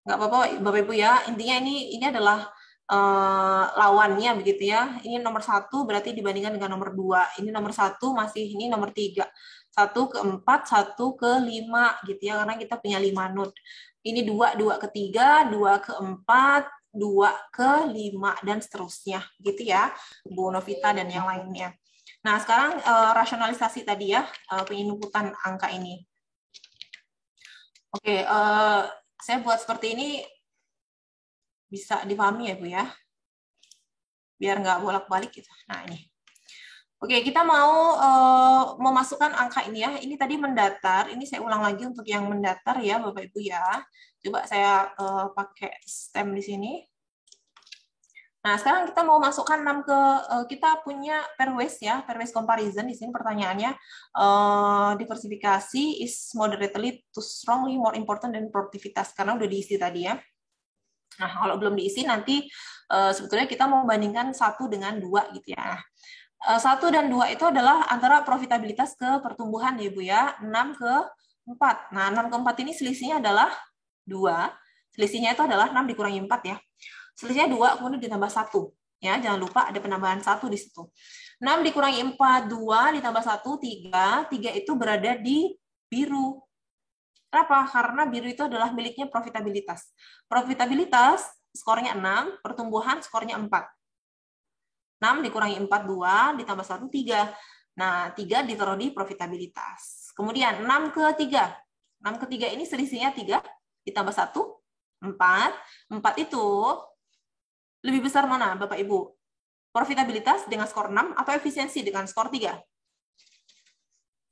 Nggak apa-apa Bapak Ibu ya, intinya ini adalah lawannya begitu ya. Ini nomor 1 berarti dibandingkan dengan nomor 2. Ini nomor 1 masih ini nomor 3. 1 ke 4, 1 ke 5 gitu ya, karena kita punya 5 node. Ini 2 ke 3, 2 ke 4, 2 ke 5 dan seterusnya gitu ya, Bu Novita dan yang lainnya. Nah, sekarang rasionalisasi tadi ya, penginputan angka ini. Oke, saya buat seperti ini bisa dipahami ya Bu ya, biar nggak bolak-balik gitu. Nah ini, oke kita mau memasukkan angka ini ya. Ini tadi mendatar, ini saya ulang lagi untuk yang mendatar ya Bapak Ibu ya. Coba saya pakai stem di sini. Nah, sekarang kita mau masukkan 6 ke kita punya pairwise ya, pairwise comparison di sini pertanyaannya diversifikasi is moderately to strongly more important than produktivitas karena udah diisi tadi ya. Nah, kalau belum diisi nanti sebetulnya kita mau bandingkan 1 dengan 2 gitu ya. 1 dan 2 itu adalah antara profitabilitas ke pertumbuhan ya Ibu ya, 6 ke 4. Nah, 6 ke 4 ini selisihnya adalah 2. Selisihnya itu adalah 6 dikurangi 4 ya. Selisihnya 2, kemudian ditambah 1. Ya, jangan lupa ada penambahan 1 di situ. 6 dikurangi 4, 2, ditambah 1, 3. 3 itu berada di biru. Kenapa? Karena biru itu adalah miliknya profitabilitas. Profitabilitas skornya 6, pertumbuhan skornya 4. 6 dikurangi 4, 2, ditambah 1, 3. Nah, 3 ditaruh di profitabilitas. Kemudian 6 ke 3. 6 ke 3 ini selisihnya 3, ditambah 1, 4. 4 itu lebih besar mana, Bapak Ibu? Profitabilitas dengan skor 6 atau efisiensi dengan skor 3?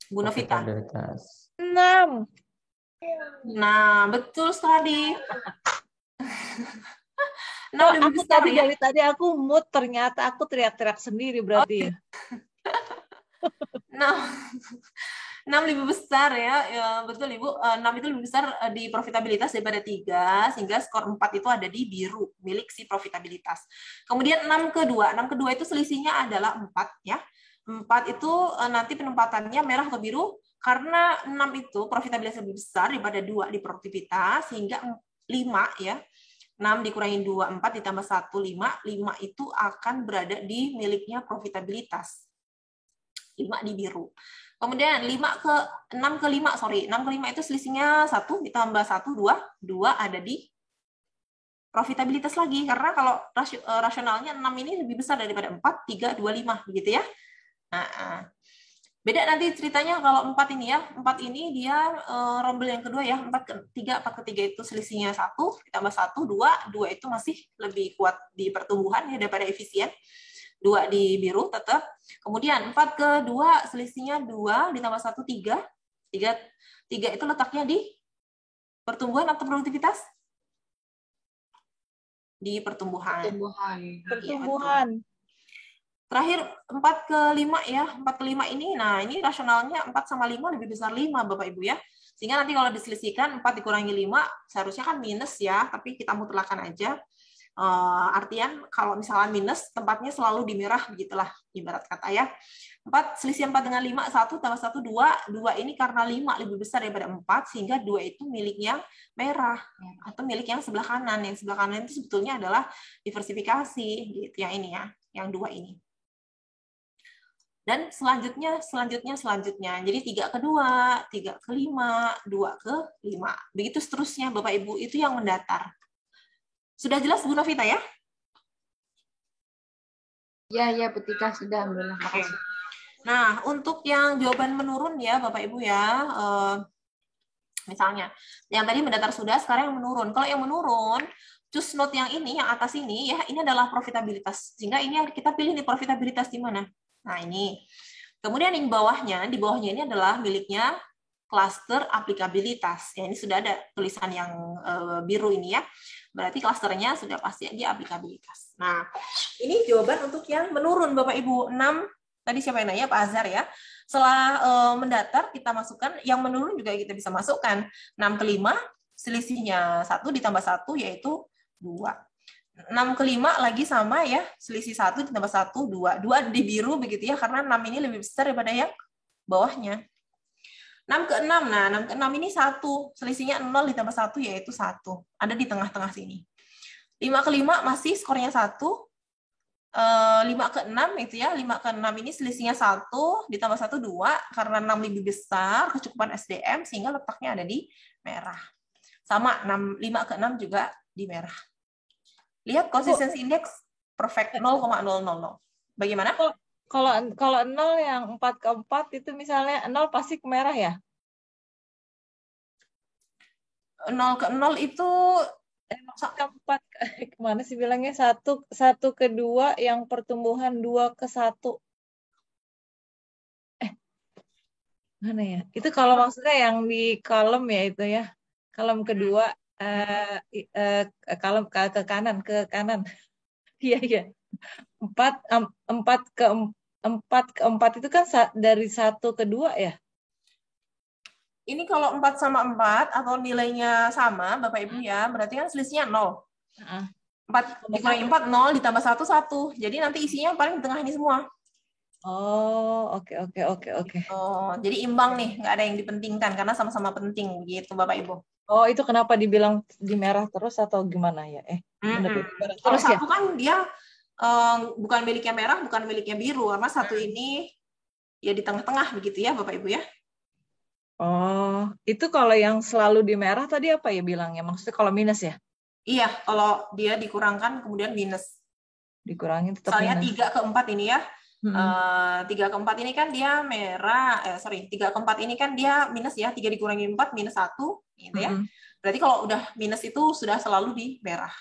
Bu Novita. 6. Nah, betul sekali. Nah, lebih besar ya. Dari tadi aku mood, ternyata aku teriak-teriak sendiri berarti. Nah, 6 lebih besar ya, betul Ibu. 6 itu lebih besar di profitabilitas daripada 3, sehingga skor 4 itu ada di biru, milik si profitabilitas. Kemudian 6 ke 2. 6 ke 2 itu selisihnya adalah 4 ya. 4 itu nanti penempatannya merah atau biru, karena 6 itu profitabilitas lebih besar daripada 2 di produktivitas, sehingga 5 ya. 6 dikurangi 2, 4 ditambah 1, 5. 5 itu akan berada di miliknya profitabilitas. 5 di biru. Kemudian 6 ke 5, sorry. 6 ke 5 itu selisihnya 1 ditambah 1, 2. 2 ada di profitabilitas lagi. Karena kalau rasionalnya 6 ini lebih besar daripada 4, 3, 2, 5. Begitu ya. Nah, beda nanti ceritanya kalau 4 ini ya. 4 ini dia rombel yang kedua ya. 4 ke 3 itu selisihnya 1 ditambah 1, 2. 2 itu masih lebih kuat di pertumbuhan ya daripada efisien. 2 di biru tetap. Kemudian 4 ke 2 selisihnya 2 ditambah 1, 3. 3 itu letaknya di pertumbuhan atau produktivitas? Di pertumbuhan. Pertumbuhan. Ya, terakhir 4 ke 5 ya. 4 ke 5 ini, nah ini rasionalnya 4 sama 5 lebih besar 5 Bapak Ibu ya. Sehingga nanti kalau diselisihkan 4 dikurangi 5 seharusnya kan minus ya, tapi kita mutlakkan aja. Artian kalau misalnya minus tempatnya selalu di merah begitulah ibarat kata ya. 4 selisih 4 dengan 5, 1 tambah 1, 2. 2 ini karena 5 lebih besar daripada 4 sehingga 2 itu miliknya merah atau milik yang sebelah kanan. Yang sebelah kanan itu sebetulnya adalah diversifikasi gitu yang ini ya, yang 2 ini. Dan selanjutnya. Jadi 3 ke 2, 3 ke 5, 2 ke 5. Begitu seterusnya Bapak Ibu, itu yang mendatar. Sudah jelas Bu Novita ya? Ya, Petika sudah. Alhamdulillah. Makasih. Nah, untuk yang jawaban menurun ya Bapak Ibu ya, misalnya, yang tadi mendatar sudah, sekarang yang menurun. Kalau yang menurun, choose note yang ini, yang atas ini, ya ini adalah profitabilitas. Sehingga ini kita pilih nih profitabilitas di mana. Nah, ini. Kemudian yang di bawahnya ini adalah miliknya klaster aplikabilitas. Ya, ini sudah ada tulisan yang biru ini ya. Berarti klasternya sudah pasti aja aplikabilitas. Nah, ini jawaban untuk yang menurun Bapak Ibu. 6, tadi siapa yang nanya? Pak Azhar ya. Setelah mendatar, kita masukkan, yang menurun juga kita bisa masukkan. 6 ke 5, selisihnya 1 ditambah 1, yaitu 2. 6 ke 5 lagi sama ya, selisih 1 ditambah 1, 2. 2 di biru begitu ya, karena 6 ini lebih besar daripada yang bawahnya. 6 ke 6, nah 6 ke 6 ini 1, selisihnya 0 ditambah 1 yaitu 1. Ada di tengah-tengah sini. 5 ke 5 masih skornya 1. 5 ke 6 itu ya, 5 ke 6 ini selisihnya 1 ditambah 1, 2. Karena 6 lebih besar, kecukupan SDM, sehingga letaknya ada di merah. Sama, 5 ke 6 juga di merah. Lihat konsistensi indeks perfect 0,000. Bagaimana? Kalau 0 yang 4 ke 4 itu misalnya 0 pasti ke merah ya? 0 ke 0 itu 4 ke 4 kemana sih bilangnya? 1 ke 2 yang pertumbuhan 2 ke 1. Mana ya? Itu kalau maksudnya yang di kolom ya itu ya. Kolom kedua kolom ke kanan. Iya. 4 itu kan dari 1 ke 2 ya? Ini kalau 4 sama 4 atau nilainya sama, Bapak Ibu ya, berarti kan selisihnya 0. 4 dikurangi 4, 0, ditambah 1, 1. Jadi nanti isinya paling di tengah ini semua. Oh, oke. Oh, jadi imbang nih, nggak ada yang dipentingkan, karena sama-sama penting, gitu Bapak Ibu. Oh, itu kenapa dibilang di merah terus atau gimana ya? Kalau terus ya? satu kan dia bukan miliknya merah, bukan miliknya biru, karena satu ini ya di tengah-tengah begitu ya Bapak Ibu ya. Oh, itu kalau yang selalu di merah tadi apa ya bilangnya? Maksudnya kalau minus ya? Iya, kalau dia dikurangkan kemudian minus. Dikurangin tetap Misalnya minus. 3 ke 4 ini ya. 3 ke 4 ini kan dia merah, 3 ke 4 ini kan dia minus ya, 3 dikurangi 4 minus 1, gitu ya. Berarti kalau udah minus itu sudah selalu di merah.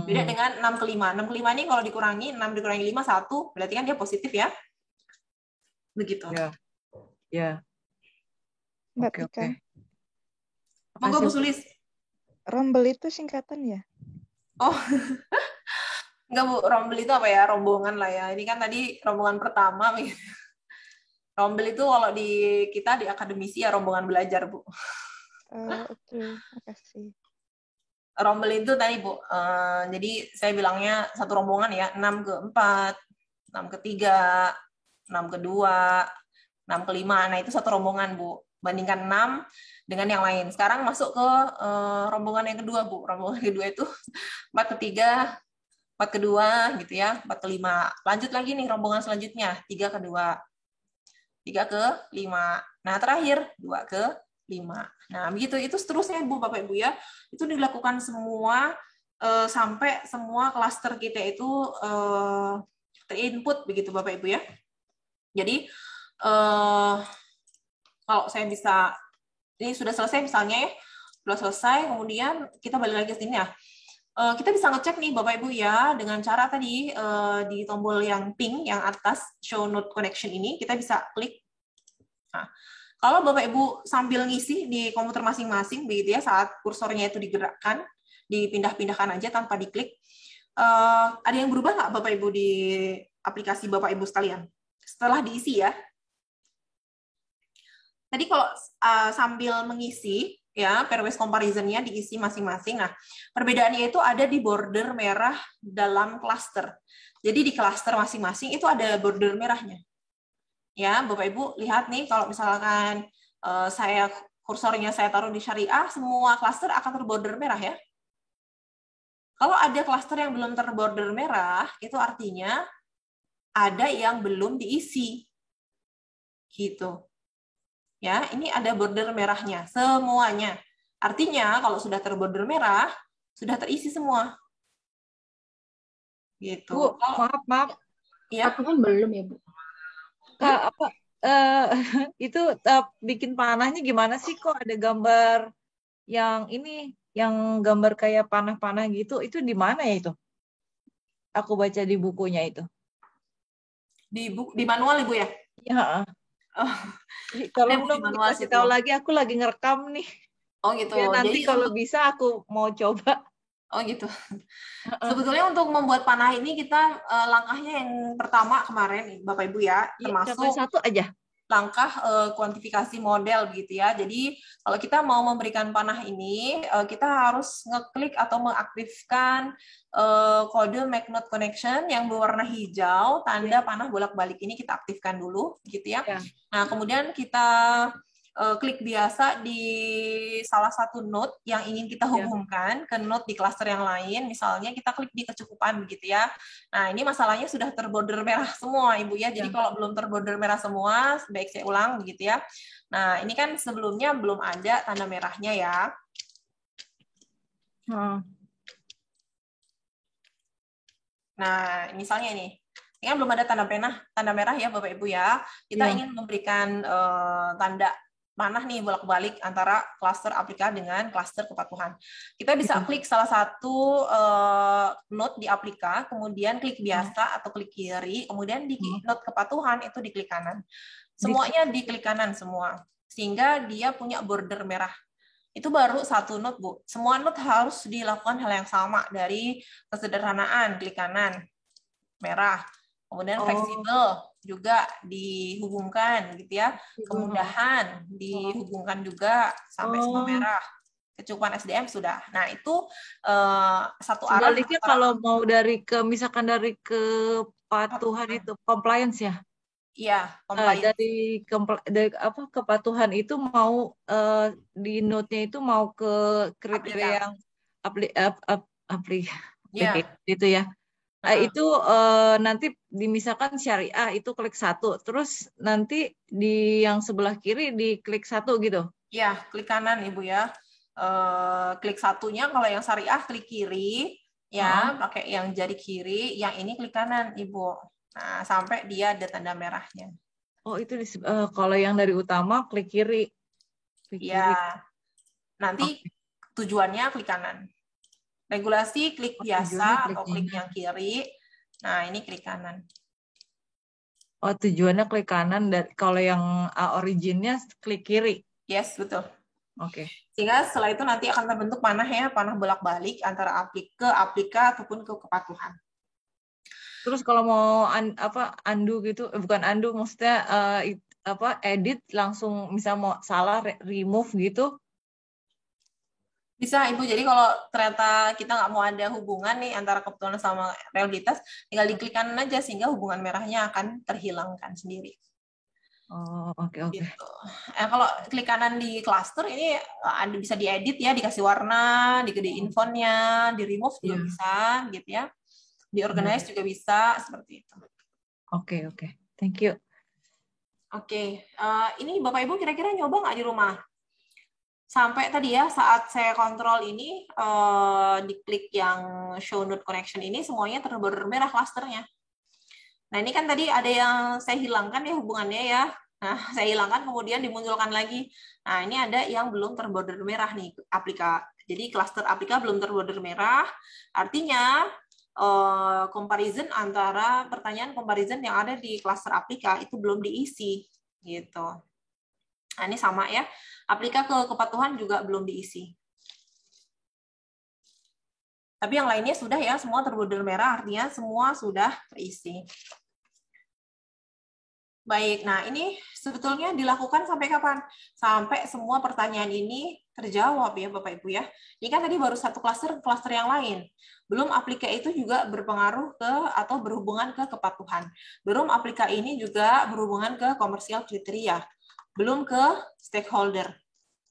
Beda dengan 6 ke 5. 6 ke 5 ini kalau dikurangi, 6 dikurangi 5, 1, berarti kan dia positif ya. Begitu. Ya. Mbak Tika. Monggo Bu Sulis. Rombel itu singkatan ya? Oh, enggak Bu, rombel itu apa ya? Rombongan lah ya. Ini kan tadi rombongan pertama. Rombel itu kalau di kita di akademisi ya rombongan belajar Bu. Oke, makasih. Rombel itu tadi Bu, jadi saya bilangnya satu rombongan ya, 6 ke 4, 6 ke 3, 6 ke 2, 6 ke 5. Nah itu satu rombongan Bu. Bandingkan 6 dengan yang lain. Sekarang masuk ke rombongan yang kedua Bu. Rombongan kedua itu 4 ke 3, 4 ke 2 gitu ya, 4 ke 5. Lanjut lagi nih rombongan selanjutnya, 3 ke 2, 3 ke 5. Nah terakhir 2 ke 5. Nah begitu, itu seterusnya Bu, Bapak Ibu ya. Itu dilakukan semua sampai semua klaster kita itu terinput begitu Bapak Ibu ya. Jadi kalau saya bisa, ini sudah selesai misalnya ya, sudah selesai, kemudian kita balik lagi ke sini ya. Kita bisa ngecek nih Bapak Ibu ya, dengan cara tadi di tombol yang pink, yang atas, show node connection ini, kita bisa klik. Nah, kalau Bapak Ibu sambil ngisi di komputer masing-masing, begitu ya, saat kursornya itu digerakkan, dipindah-pindahkan aja tanpa diklik, ada yang berubah nggak Bapak Ibu di aplikasi Bapak Ibu sekalian? Setelah diisi ya. Tadi kalau sambil mengisi, ya pairwise comparison-nya diisi masing-masing. Nah, perbedaannya itu ada di border merah dalam cluster. Jadi di cluster masing-masing itu ada border merahnya. Ya, Bapak Ibu lihat nih, kalau misalkan kursornya saya taruh di syariah, semua cluster akan terborder merah ya. Kalau ada cluster yang belum terborder merah, itu artinya ada yang belum diisi. Gitu. Ya, ini ada border merahnya semuanya. Artinya kalau sudah terborder merah, sudah terisi semua. Gitu. Bu, maaf. Ya. Aku kan belum ya, Bu. Itu bikin panahnya gimana sih, kok ada gambar yang ini, yang gambar kayak panah-panah gitu, itu di mana ya itu? Aku baca di bukunya itu. Di manual Ibu ya? Ya. Kalau dong kasih tahu lagi, aku lagi ngerekam nih. Oh gitu. Ya, nanti jadi, kalau bisa aku mau coba. Oh gitu. Sebetulnya untuk membuat panah ini kita langkahnya yang pertama kemarin Bapak Ibu ya, termasuk satu aja. Langkah kuantifikasi model gitu ya. Jadi kalau kita mau memberikan panah ini, kita harus ngeklik atau mengaktifkan kode Make Node Connection yang berwarna hijau, tanda panah bolak-balik ini kita aktifkan dulu gitu ya. Nah, kemudian kita klik biasa di salah satu node yang ingin kita hubungkan ke node di cluster yang lain, misalnya kita klik di kecukupan begitu ya. Nah, ini masalahnya sudah terborder merah semua Ibu ya. Jadi kalau belum terborder merah semua, baik saya ulang begitu ya. Nah, ini kan sebelumnya belum ada tanda merahnya ya. Nah, misalnya ini kan belum ada tanda merah ya Bapak Ibu ya. Kita ingin memberikan tanda panah nih bolak-balik antara klaster Aplika dengan klaster kepatuhan. Kita bisa klik salah satu node di Aplika, kemudian klik biasa atau klik kiri, kemudian di node kepatuhan itu diklik kanan. Semuanya diklik kanan semua, sehingga dia punya border merah. itu baru satu node, Bu. Semua node harus dilakukan hal yang sama, dari kesederhanaan, klik kanan, merah. Kemudian fleksibel juga dihubungkan gitu ya. Kemudahan dihubungkan juga sampai semua merah. Kecukupan SDM sudah. Nah, itu satu arah. Sebaliknya kalau mau misalkan dari kepatuhan itu compliance ya? Iya, compliance. Dari kepatuhan itu mau di note-nya itu mau ke kriteria yang itu ya. Itu nanti misalkan syariah itu klik 1, terus nanti di yang sebelah kiri diklik 1 gitu. Iya, klik kanan Ibu ya. Klik satunya, kalau yang syariah klik kiri ya, pakai yang jari kiri, yang ini klik kanan Ibu. Nah, sampai dia ada tanda merahnya. Oh, itu kalau yang dari utama klik kiri. Ya. Nanti tujuannya klik kanan. Regulasi klik biasa atau klik yang kiri. Nah, ini klik kanan. Oh, tujuannya klik kanan, dan kalau yang originnya klik kiri. Yes, betul. Oke. Sehingga setelah itu nanti akan terbentuk panah ya, panah bolak-balik antara aplika ataupun ke kepatuhan. Terus kalau mau undo gitu, bukan undo, maksudnya edit langsung, misal mau salah remove gitu? Bisa Ibu. Jadi kalau ternyata kita nggak mau ada hubungan nih antara kebetulan sama realitas, tinggal diklik kanan aja sehingga hubungan merahnya akan terhilangkan sendiri. Oh, oke. Gitu. Kalau klik kanan di cluster ini bisa diedit ya, dikasih warna, digedein fontnya, di remove juga bisa gitu ya. Di-organize juga bisa, seperti itu. Oke. Thank you. Oke. Ini Bapak Ibu kira-kira nyoba nggak di rumah? Sampai tadi ya, saat saya kontrol ini, diklik yang show node connection ini, semuanya terborder merah klasternya. Nah, ini kan tadi ada yang saya hilangkan ya hubungannya ya. Nah, saya hilangkan, kemudian dimunculkan lagi. Nah, ini ada yang belum terborder merah nih, aplika. Jadi, klaster aplika belum terborder merah. Artinya, comparison antara pertanyaan comparison yang ada di klaster aplika itu belum diisi gitu. Nah, ini sama ya, aplika ke kepatuhan juga belum diisi. Tapi yang lainnya sudah ya, semua terborder merah, artinya semua sudah terisi. Baik, nah ini sebetulnya dilakukan sampai kapan? Sampai semua pertanyaan ini terjawab ya Bapak Ibu ya. Ini kan tadi baru satu klaster yang lain. Belum aplika itu juga berpengaruh ke atau berhubungan ke kepatuhan. Belum aplika ini juga berhubungan ke komersial kriteria. Belum ke stakeholder.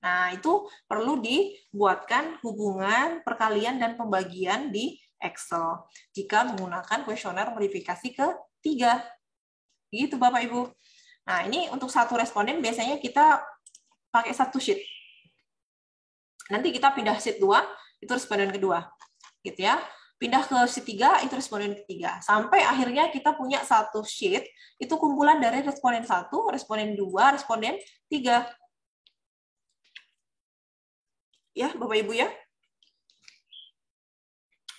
Nah, itu perlu dibuatkan hubungan perkalian dan pembagian di Excel jika menggunakan kuesioner modifikasi ketiga. Gitu Bapak Ibu. Nah, ini untuk satu responden biasanya kita pakai satu sheet. Nanti kita pindah sheet 2, itu responden kedua. Gitu ya. Pindah ke sheet 3, itu responden ketiga. Sampai akhirnya kita punya satu sheet, itu kumpulan dari responden 1, responden 2, responden 3. Ya, Bapak Ibu ya.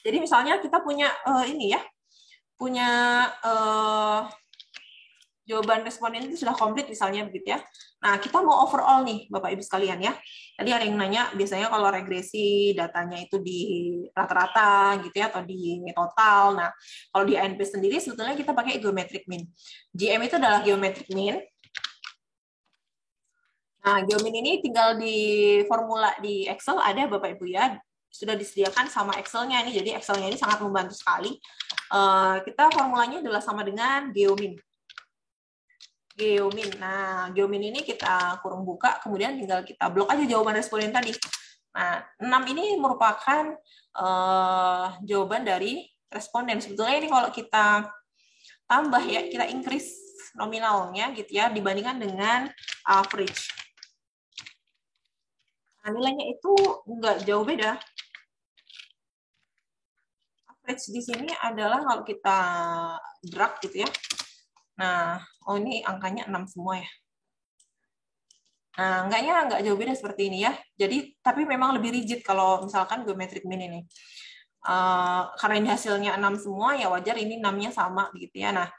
Jadi misalnya kita punya ini ya. Punya jawaban responden itu sudah komplit misalnya begitu ya. Nah, kita mau overall nih Bapak Ibu sekalian ya. Tadi ada yang nanya biasanya kalau regresi datanya itu di rata-rata gitu ya atau di total. Nah, kalau di ANP sendiri sebetulnya kita pakai geometric mean. GM itu adalah geometric mean. Nah, geomean ini tinggal di formula di Excel ada Bapak Ibu ya. Sudah disediakan sama Excel-nya ini. Jadi Excel-nya ini sangat membantu sekali. Kita formulanya adalah sama dengan geomean. Nah, geomean ini kita kurung buka, kemudian tinggal kita blok aja jawaban responden tadi. Nah, 6 ini merupakan jawaban dari responden. Sebetulnya ini kalau kita tambah ya, kita increase nominalnya gitu ya, dibandingkan dengan average. Nah, nilainya itu nggak jauh beda. Average di sini adalah kalau kita drag gitu ya. Nah, ini angkanya 6 semua ya. Nah, nggak jauh beda seperti ini ya. Jadi, tapi memang lebih rigid kalau misalkan geometric mean ini. Karena ini hasilnya 6 semua, ya wajar ini 6-nya sama gitu ya. Nah,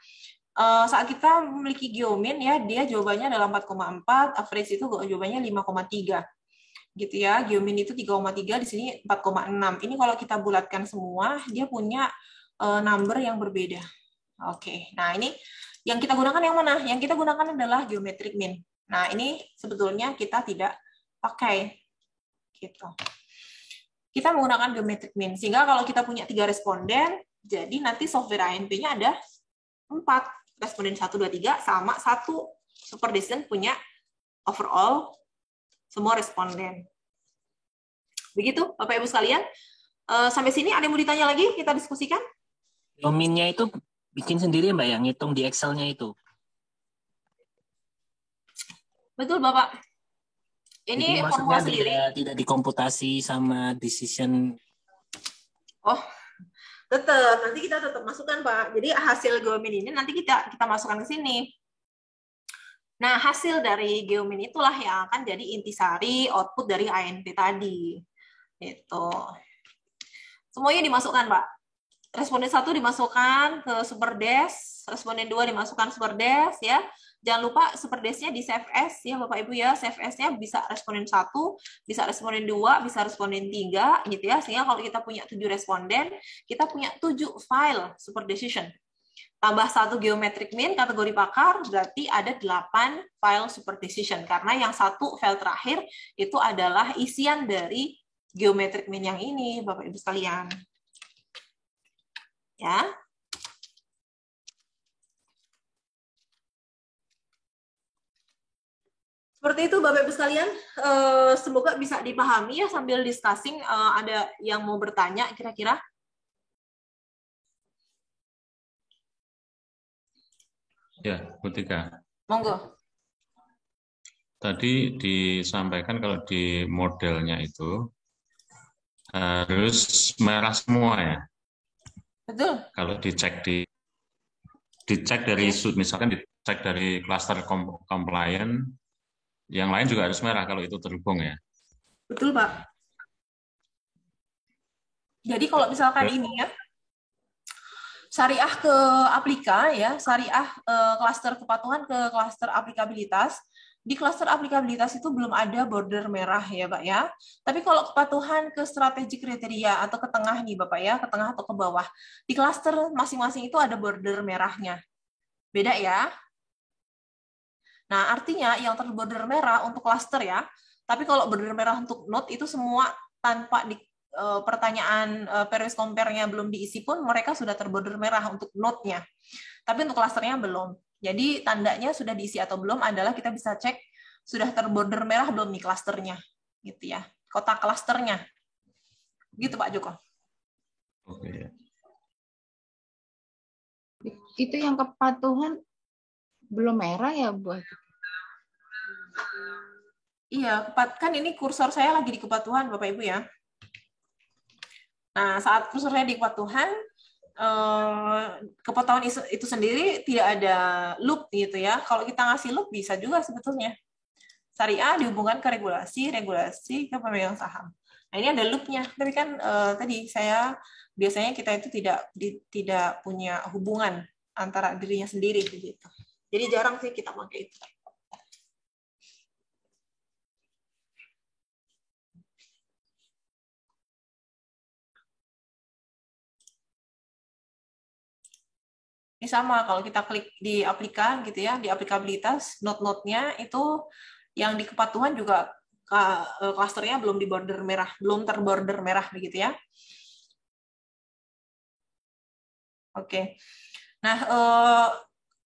saat kita memiliki geomean ya, dia jawabannya adalah 4,4, average itu jawabannya 5,3. gitu ya. Geomin itu 3,3, di sini 4,6. Ini kalau kita bulatkan semua, dia punya number yang berbeda. Oke, nah ini yang kita gunakan yang mana? Yang kita gunakan adalah geometric mean. Nah, ini sebetulnya kita tidak pakai. Gitu. Kita menggunakan geometric mean. Sehingga kalau kita punya 3 responden, jadi nanti software ANP-nya ada 4. Responden 1, 2, 3 sama 1 super decision punya overall semua responden. Begitu, Bapak Ibu sekalian. Sampai sini ada yang mau ditanya lagi? Kita diskusikan. Geominnya itu bikin sendiri Mbak, yang ngitung di Excel-nya itu. Betul, Bapak. Ini jadi formula sendiri. Tidak dikomputasi sama decision. Oh, tetap. Nanti kita tetap masukkan, Pak. Jadi hasil geomin ini nanti kita masukkan ke sini. Nah, hasil dari geomin itulah yang akan jadi intisari output dari ANP tadi. Itu. Semuanya dimasukkan, Pak. Responden 1 dimasukkan ke Superdesk, responden 2 dimasukkan Superdesk ya. Jangan lupa Superdesk-nya di save as ya Bapak Ibu ya. Save as-nya bisa responden 1, bisa responden 2, bisa responden 3 gitu ya. Sehingga kalau kita punya 7 responden, kita punya 7 file super decision. Tambah 1 geometric mean kategori pakar, berarti ada 8 file super decision. Karena yang 1 file terakhir itu adalah isian dari geometric mean yang ini Bapak Ibu sekalian. Ya. Seperti itu Bapak Ibu sekalian, semoga bisa dipahami ya sambil discussing. Ada yang mau bertanya kira-kira? Ya, Bu Tika. Monggo. Tadi disampaikan kalau di modelnya itu harus merah semua ya. Betul. Kalau dicek dari misalkan dicek dari cluster compliant, yang lain juga harus merah kalau itu terhubung ya. Betul, Pak. Jadi kalau misalkan ini ya, syariah ke aplika ya, syariah klaster kepatuhan ke klaster aplikabilitas. Di klaster aplikabilitas itu belum ada border merah ya, Pak ya. Tapi kalau kepatuhan ke strategi kriteria atau ke tengah nih, Bapak ya, ke tengah atau ke bawah. Di klaster masing-masing itu ada border merahnya. Beda ya. Nah, artinya yang terborder merah untuk klaster ya. Tapi kalau border merah untuk node itu semua tanpa di pertanyaan periodic compare-nya belum diisi pun mereka sudah terborder merah untuk node-nya. Tapi untuk klasternya belum. Jadi tandanya sudah diisi atau belum adalah kita bisa cek sudah terborder merah belum nih klasternya, gitu ya, kotak klasternya, gitu Pak Joko. Oke. Itu yang kepatuhan belum merah ya Bu? Iya, kan ini kursor saya lagi di kepatuhan Bapak Ibu ya. Nah saat kursor saya di kepatuhan, kepatuhan itu sendiri tidak ada loop gitu ya. Kalau kita ngasih loop bisa juga sebetulnya. Syariah dihubungkan ke regulasi ke pemegang saham. Nah ini ada loopnya. Tapi kan tadi saya biasanya kita itu tidak punya hubungan antara dirinya sendiri begitu. Jadi jarang sih kita pakai itu. Ini sama, kalau kita klik di aplika gitu ya, di aplikabilitas, node-node-nya itu yang di kepatuhan juga klasternya belum di border merah, belum terborder merah begitu ya. Oke. Nah,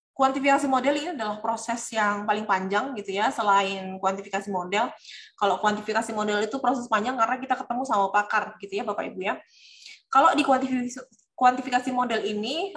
kuantifikasi model ini adalah proses yang paling panjang gitu ya, selain kuantifikasi model. Kalau kuantifikasi model itu proses panjang karena kita ketemu sama pakar gitu ya Bapak Ibu ya. Kalau di kuantifikasi model ini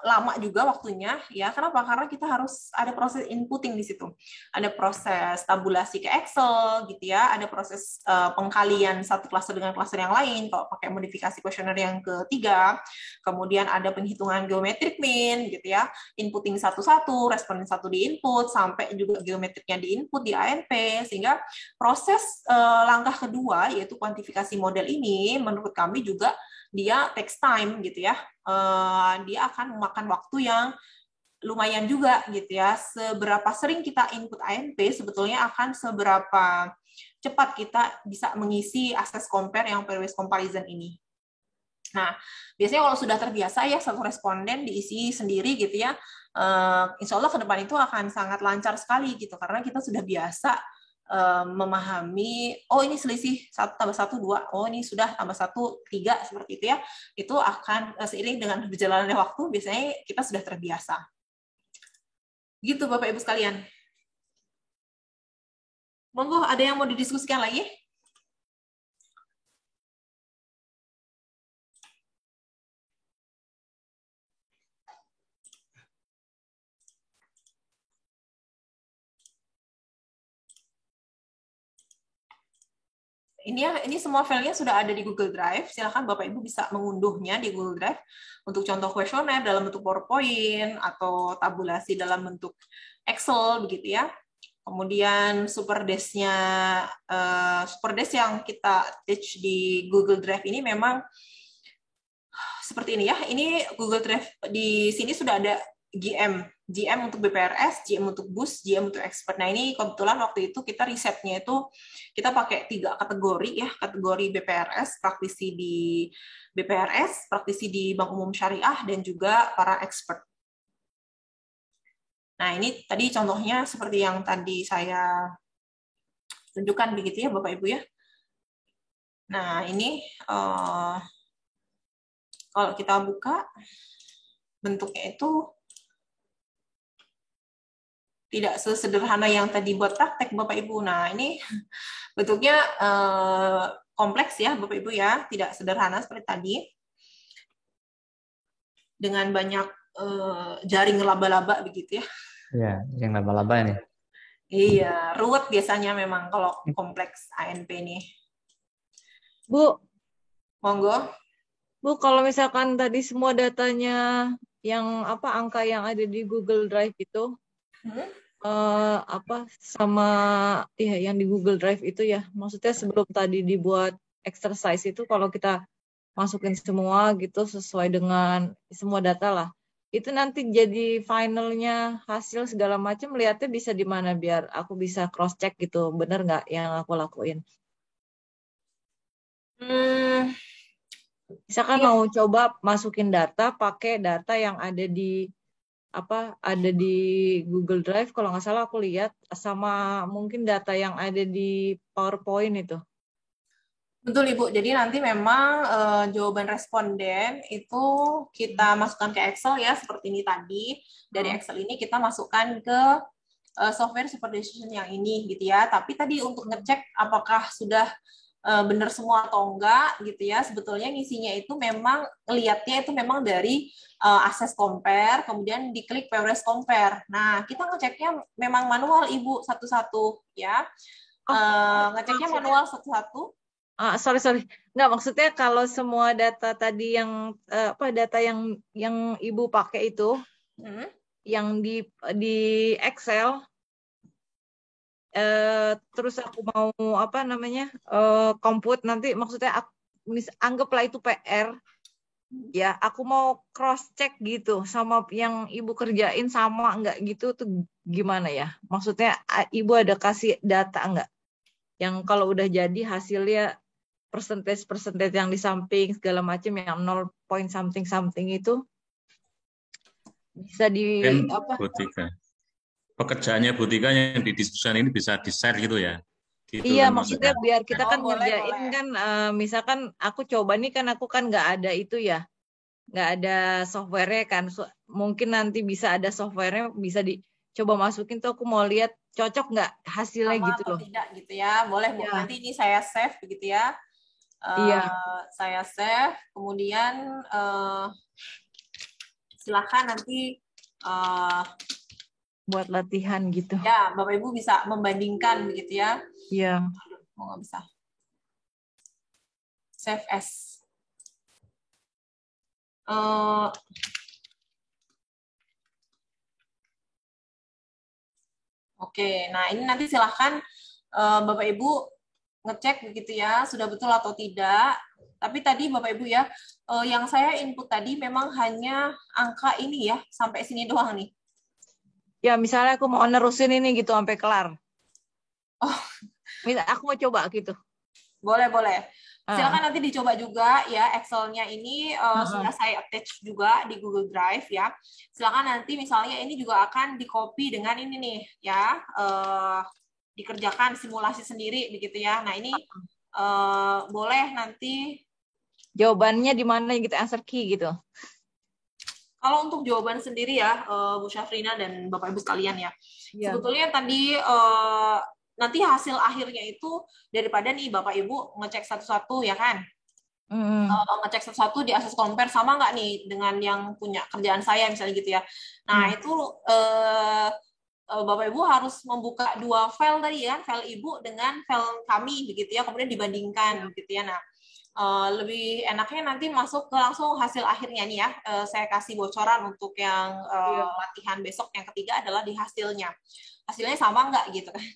lama juga waktunya ya. Kenapa? Karena kita harus ada proses inputting di situ. Ada proses tabulasi ke Excel gitu ya, ada proses pengkalian satu klaster dengan klaster yang lain kalau pakai modifikasi kuesioner yang ketiga. Kemudian ada penghitungan geometric mean gitu ya, inputting satu-satu, responden satu diinput sampai juga geometriknya diinput di ANP, sehingga proses langkah kedua yaitu kuantifikasi model ini menurut kami juga dia takes time gitu ya. Dia akan memakan waktu yang lumayan juga gitu ya. Seberapa sering kita input ANP sebetulnya akan seberapa cepat kita bisa mengisi access compare yang pairwise comparison ini. Nah, biasanya kalau sudah terbiasa ya satu responden diisi sendiri gitu ya, insya Allah ke depan itu akan sangat lancar sekali gitu, karena kita sudah biasa memahami, oh ini selisih 1 tambah 1, 2, oh ini sudah tambah 1, 3, seperti itu ya. Itu akan seiring dengan berjalannya waktu, biasanya kita sudah terbiasa. Gitu Bapak Ibu sekalian. Monggo, ada yang mau didiskusikan lagi? Ini semua filenya sudah ada di Google Drive. Silakan Bapak Ibu bisa mengunduhnya di Google Drive untuk contoh kuesioner dalam bentuk PowerPoint atau tabulasi dalam bentuk Excel begitu ya. Kemudian Superdesk-nya Superdesk yang kita attach di Google Drive ini memang seperti ini ya. Ini Google Drive, di sini sudah ada GM untuk BPRS, GM untuk BUS, GM untuk expert. Nah ini kebetulan waktu itu kita risetnya itu kita pakai 3 kategori ya, kategori BPRS, praktisi di BPRS, praktisi di Bank Umum Syariah, dan juga para expert. Nah ini tadi contohnya seperti yang tadi saya tunjukkan begitu ya Bapak Ibu ya. Nah ini kalau kita buka bentuknya itu tidak sesederhana yang tadi buat praktek Bapak Ibu. Nah ini bentuknya kompleks ya Bapak Ibu ya, tidak sederhana seperti tadi. Dengan banyak jaring laba-laba begitu ya. Iya, yang laba-laba ini. Iya, ruwet biasanya memang kalau kompleks ANP ini. Bu, monggo. Bu, kalau misalkan tadi semua datanya yang angka yang ada di Google Drive itu sama ya yang di Google Drive itu ya, maksudnya sebelum tadi dibuat exercise itu kalau kita masukin semua gitu sesuai dengan semua data lah, itu nanti jadi finalnya hasil segala macam lihatnya bisa di mana biar aku bisa cross check gitu, bener nggak yang aku lakuin? Misalkan mau coba masukin data, pakai data yang ada di Google Drive, kalau nggak salah aku lihat, sama mungkin data yang ada di PowerPoint itu. Betul Ibu, jadi nanti memang jawaban responden itu kita masukkan ke Excel ya, seperti ini tadi. Dari Excel ini kita masukkan ke software super decision yang ini gitu ya. Tapi tadi untuk ngecek apakah sudah benar semua atau enggak gitu ya, sebetulnya ngisinya itu memang lihatnya itu memang dari access compare, kemudian diklik pairwise compare. Nah kita ngeceknya memang manual Ibu satu-satu ya, ngeceknya manual satu-satu. Sorry, nggak, maksudnya kalau semua data tadi yang data yang Ibu pakai itu, yang di Excel. Terus aku mau compute nanti, maksudnya anggaplah itu PR ya, aku mau cross check gitu sama yang Ibu kerjain sama enggak gitu tuh gimana ya, maksudnya Ibu ada kasih data enggak yang kalau udah jadi hasilnya percentage yang di samping segala macam yang 0 point something itu bisa di pekerjaannya Bu Tika yang didiskusikan ini bisa di-share gitu ya? Gitu iya, kan maksudnya biar kita kan boleh. kan, misalkan aku coba nih kan, aku kan nggak ada itu ya, nggak ada software-nya kan, mungkin nanti bisa ada software-nya, bisa dicoba masukin tuh, aku mau lihat cocok nggak hasilnya sama gitu atau loh. Tidak gitu ya, boleh Bu. Ya. Nanti ini saya save begitu ya. Iya. Saya save, kemudian silakan nanti buat latihan gitu. Ya, Bapak Ibu bisa membandingkan begitu ya. Iya. Mau nggak bisa. Save as. Oke, nah ini nanti silahkan Bapak Ibu ngecek begitu ya, sudah betul atau tidak. Tapi tadi Bapak Ibu ya, yang saya input tadi memang hanya angka ini ya, sampai sini doang nih. Ya misalnya aku mau nerusin ini gitu sampai kelar. Oh, Aku mau coba gitu. Boleh. Silakan nanti dicoba juga ya, Excel-nya ini sudah saya attach juga di Google Drive ya. Silakan nanti misalnya ini juga akan di-copy dengan ini nih ya, dikerjakan simulasi sendiri begitu ya. Nah ini boleh nanti. Jawabannya di mana gitu, answer key gitu. Kalau untuk jawaban sendiri ya, Bu Syafrina dan Bapak Ibu sekalian ya, sebetulnya tadi nanti hasil akhirnya itu daripada nih Bapak Ibu ngecek satu-satu ya kan, ngecek satu-satu di Access Compare sama nggak nih dengan yang punya kerjaan saya misalnya gitu ya. Nah itu Bapak Ibu harus membuka dua file tadi kan, file Ibu dengan file kami begitu ya, kemudian dibandingkan gitu ya. Nah lebih enaknya nanti masuk ke langsung hasil akhirnya nih ya. Saya kasih bocoran untuk yang latihan besok yang ketiga adalah di hasilnya. Hasilnya sama nggak gitu kan.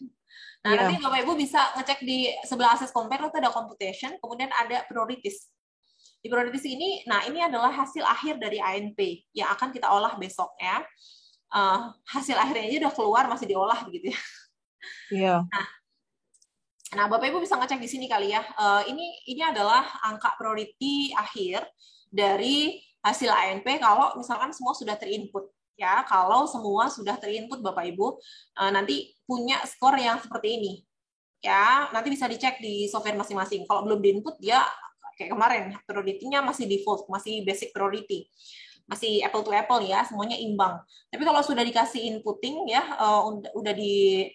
Nah, nanti Bapak Ibu bisa ngecek di sebelah Access Compare itu ada computation, kemudian ada priorities. Di priorities ini, nah ini adalah hasil akhir dari ANP yang akan kita olah besok ya. Hasil akhirnya aja udah keluar masih diolah begitu ya. Iya. Nah, Bapak Ibu bisa ngecek di sini kali ya. Ini adalah angka priority akhir dari hasil ANP kalau misalkan semua sudah terinput. Ya, kalau semua sudah terinput Bapak Ibu, nanti punya skor yang seperti ini. Ya, nanti bisa dicek di software masing-masing. Kalau belum diinput, dia kayak kemarin, priority-nya masih default, masih basic priority. Masih apple to apple ya, semuanya imbang. Tapi kalau sudah dikasih inputting ya, udah di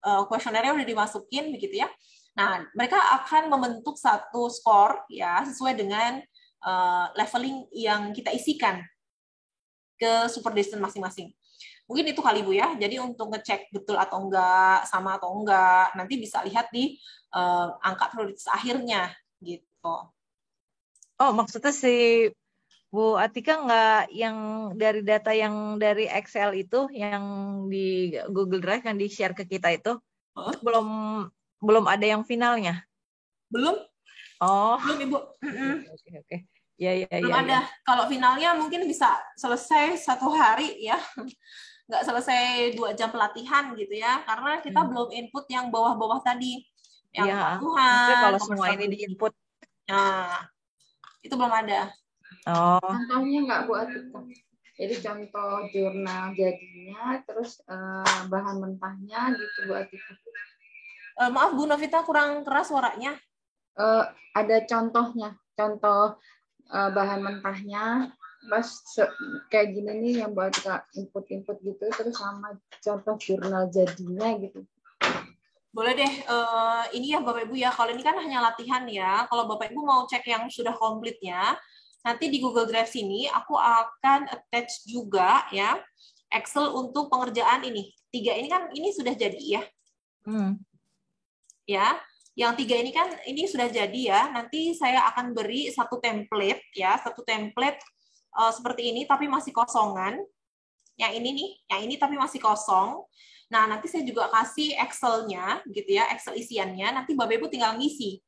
kuesionernya udah dimasukin begitu ya. Nah, mereka akan membentuk satu skor ya sesuai dengan leveling yang kita isikan ke super distance masing-masing. Mungkin itu kali Bu ya. Jadi untuk ngecek betul atau enggak, sama atau enggak, nanti bisa lihat di angka prioritas akhirnya gitu. Oh, maksudnya si Bu Atika nggak yang dari data yang dari Excel itu yang di Google Drive yang di-share ke kita itu belum ada yang finalnya? Belum. Oh. Belum Ibu. Oke. Ya. Belum ada. Kalau finalnya mungkin bisa selesai 1 hari ya. Nggak selesai 2 jam pelatihan gitu ya. Karena kita belum input yang bawah-bawah tadi. Yang patuhan. Kalau semua ini di-input. Nah, itu belum ada. Oh. Contohnya nggak Bu Atika? Jadi contoh jurnal jadinya, terus bahan mentahnya gitu Bu Atika. Maaf Bu Novita, kurang keras suaranya. Ada contohnya, contoh bahan mentahnya, pas kayak gini nih yang buat kita input gitu, terus sama contoh jurnal jadinya gitu. Boleh deh, ini ya Bapak Ibu ya, kalau ini kan hanya latihan ya, kalau Bapak Ibu mau cek yang sudah komplitnya, nanti di Google Drive sini aku akan attach juga ya Excel untuk pengerjaan ini. 3 ini kan ini sudah jadi ya. Ya, yang 3 ini kan ini sudah jadi ya. Nanti saya akan beri satu template ya, satu template seperti ini tapi masih kosongan. Yang ini nih, yang ini tapi masih kosong. Nah, nanti saya juga kasih Excel-nya gitu ya, Excel isiannya. Nanti Bapak Ibu tinggal ngisi.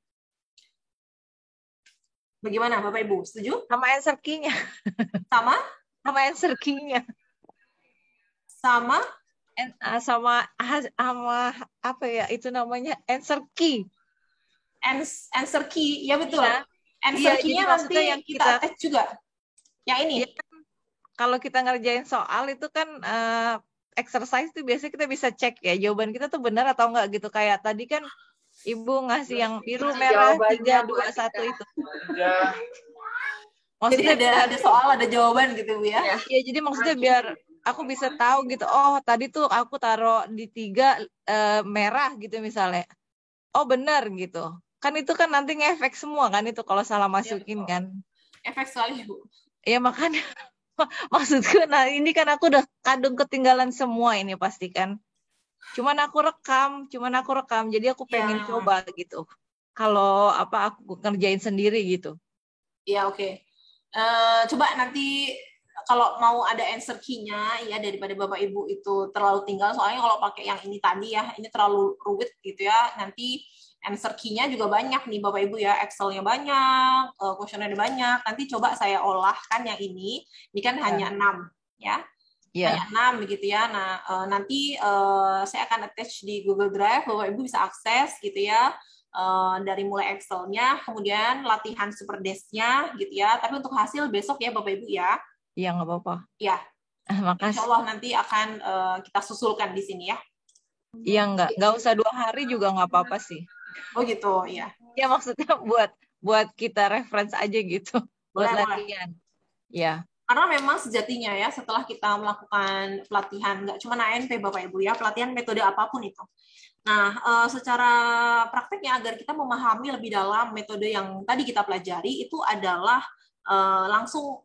Bagaimana Bapak Ibu? Setuju? Sama answer key-nya. Sama? Sama answer key-nya. Sama apa ya itu namanya answer key. Answer key, ya betul. Ya. Answer key-nya nanti yang kita attach juga. Yang ini. Ya, kalau kita ngerjain soal itu kan exercise itu biasanya kita bisa cek ya jawaban kita tuh benar atau enggak gitu. Kayak tadi kan Ibu ngasih yang biru, merah, 3, 2, 1 itu. Ya. Maksudnya jadi ada soal, ada jawaban gitu Bu ya. Iya, jadi maksudnya biar aku bisa tahu gitu. Oh, tadi tuh aku taruh di 3 merah gitu misalnya. Oh, benar gitu. Kan itu kan nanti ngefek semua kan itu kalau salah masukin kan. Efek sekali Bu. Ya makanya maksudku, nah ini kan aku udah kadung ketinggalan semua ini pasti kan. Cuman aku rekam, jadi aku pengen coba gitu. Kalau aku ngerjain sendiri gitu. Iya, oke. Coba nanti kalau mau ada answer key-nya ya daripada Bapak Ibu itu terlalu tinggal, soalnya kalau pakai yang ini tadi ya, ini terlalu rumit gitu ya. Nanti answer key-nya juga banyak nih Bapak Ibu ya, Excel-nya banyak, kuesionernya banyak. Nanti coba saya olahkan yang ini kan hanya 6 ya. hanya 6 begitu ya. Nah, nanti saya akan attach di Google Drive, Bapak Ibu bisa akses gitu ya. Dari mulai Excel-nya, kemudian latihan super desk-nya gitu ya. Tapi untuk hasil besok ya Bapak Ibu ya. Iya, nggak apa-apa. Ya. Makasih. Insya Allah nanti akan kita susulkan di sini ya. Iya, nggak usah 2 hari juga nggak apa-apa sih. Oh gitu, ya. Ya maksudnya buat kita reference aja gitu, buat latihan. Ya. Karena memang sejatinya ya setelah kita melakukan pelatihan, nggak cuma ANP Bapak Ibu ya, pelatihan metode apapun itu. Nah, secara prakteknya agar kita memahami lebih dalam metode yang tadi kita pelajari itu adalah langsung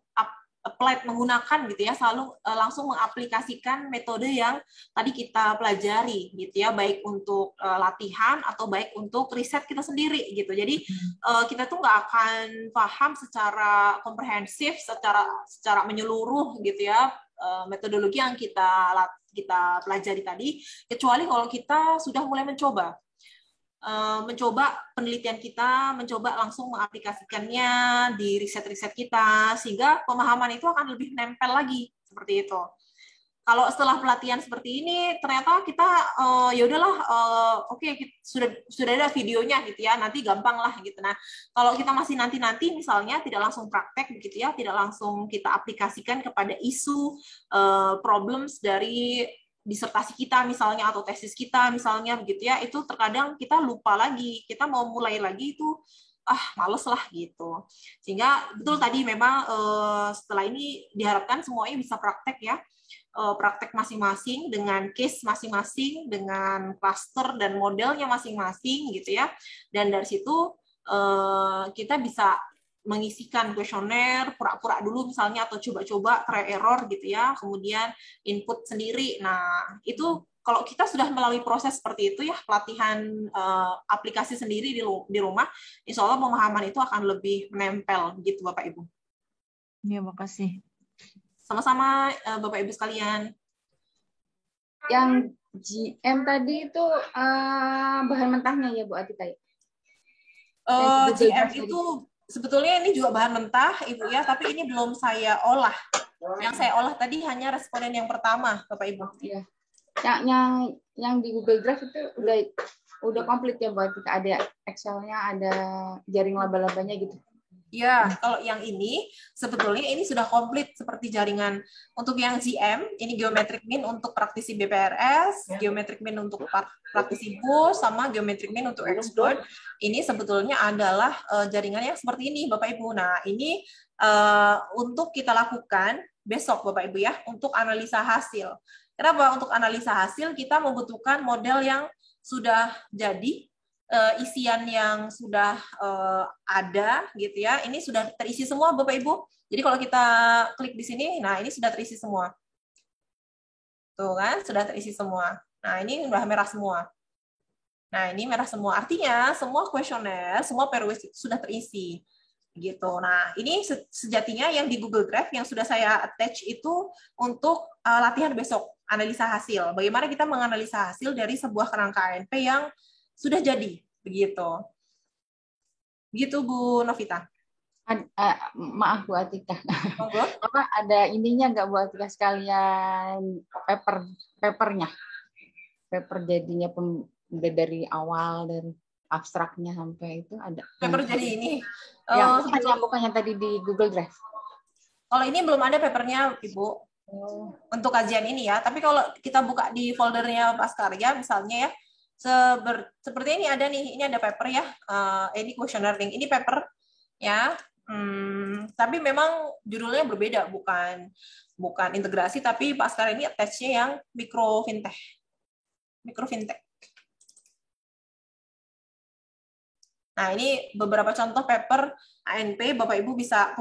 apply menggunakan gitu ya, selalu langsung mengaplikasikan metode yang tadi kita pelajari gitu ya, baik untuk latihan atau baik untuk riset kita sendiri gitu. Jadi kita tuh nggak akan paham secara komprehensif, secara menyeluruh gitu ya, metodologi yang kita pelajari tadi, kecuali kalau kita sudah mulai mencoba penelitian kita, mencoba langsung mengaplikasikannya di riset-riset kita, sehingga pemahaman itu akan lebih nempel lagi seperti itu. Kalau setelah pelatihan seperti ini, ternyata kita ya udahlah, oke, sudah ada videonya gitu ya, nanti gampang lah gitu. Nah, kalau kita masih nanti misalnya tidak langsung praktek begitu ya, tidak langsung kita aplikasikan kepada isu problems dari disertasi kita misalnya atau tesis kita misalnya begitu ya, itu terkadang kita lupa lagi, kita mau mulai lagi itu males lah gitu. Sehingga betul tadi memang setelah ini diharapkan semuanya bisa praktek ya, praktek masing-masing dengan case masing-masing, dengan cluster dan modelnya masing-masing gitu ya, dan dari situ kita bisa mengisikan kuesioner, pura-pura dulu misalnya, atau coba-coba try error gitu ya, kemudian input sendiri. Nah, itu kalau kita sudah melalui proses seperti itu ya, pelatihan aplikasi sendiri di rumah, insya Allah pemahaman itu akan lebih menempel gitu Bapak Ibu. Iya, makasih. Sama-sama Bapak Ibu sekalian. Yang GM tadi itu bahan mentahnya ya Bu Atika ya? GM itu sebetulnya ini juga bahan mentah, Ibu ya, tapi ini belum saya olah. Yang saya olah tadi hanya responden yang pertama, Bapak Ibu. Iya. Yang di Google Drive itu udah komplit ya buat kita, ada Excel-nya, ada jaring laba-labanya gitu. Ya, kalau yang ini sebetulnya ini sudah komplit seperti jaringan. Untuk yang GM, ini geometric mean untuk praktisi BPRS, geometric mean untuk praktisi BUS, sama geometric mean untuk expert. Ini sebetulnya adalah jaringannya seperti ini, Bapak Ibu. Nah, ini untuk kita lakukan besok, Bapak Ibu ya, untuk analisa hasil. Kenapa untuk analisa hasil kita membutuhkan model yang sudah jadi, isian yang sudah ada gitu ya. Ini sudah terisi semua Bapak Ibu. Jadi kalau kita klik di sini, nah ini sudah terisi semua. Tuh kan, sudah terisi semua. Nah, ini udah merah semua. Nah, ini merah semua. Artinya semua kuesioner, semua perwis sudah terisi. Gitu. Nah, ini sejatinya yang di Google Drive yang sudah saya attach itu untuk latihan besok, analisa hasil. Bagaimana kita menganalisa hasil dari sebuah kerangka ANP yang sudah jadi, begitu. Begitu Bu Novita. Maaf Bu Atika. Apa ada ininya nggak Bu Atika, sekalian papernya? Paper jadinya dari awal, dari abstraknya sampai itu ada. Paper jadi ini. Bukannya tadi di Google Drive. Kalau ini belum ada papernya, Ibu. Untuk kajian ini ya. Tapi kalau kita buka di foldernya Paskarya misalnya ya, seperti ini ada nih, ini ada paper ya, ini questionnaire link, ini paper ya, tapi memang judulnya berbeda, bukan integrasi, tapi Pascal ini attach-nya yang mikro fintech. Nah, ini beberapa contoh paper ANP, Bapak Ibu bisa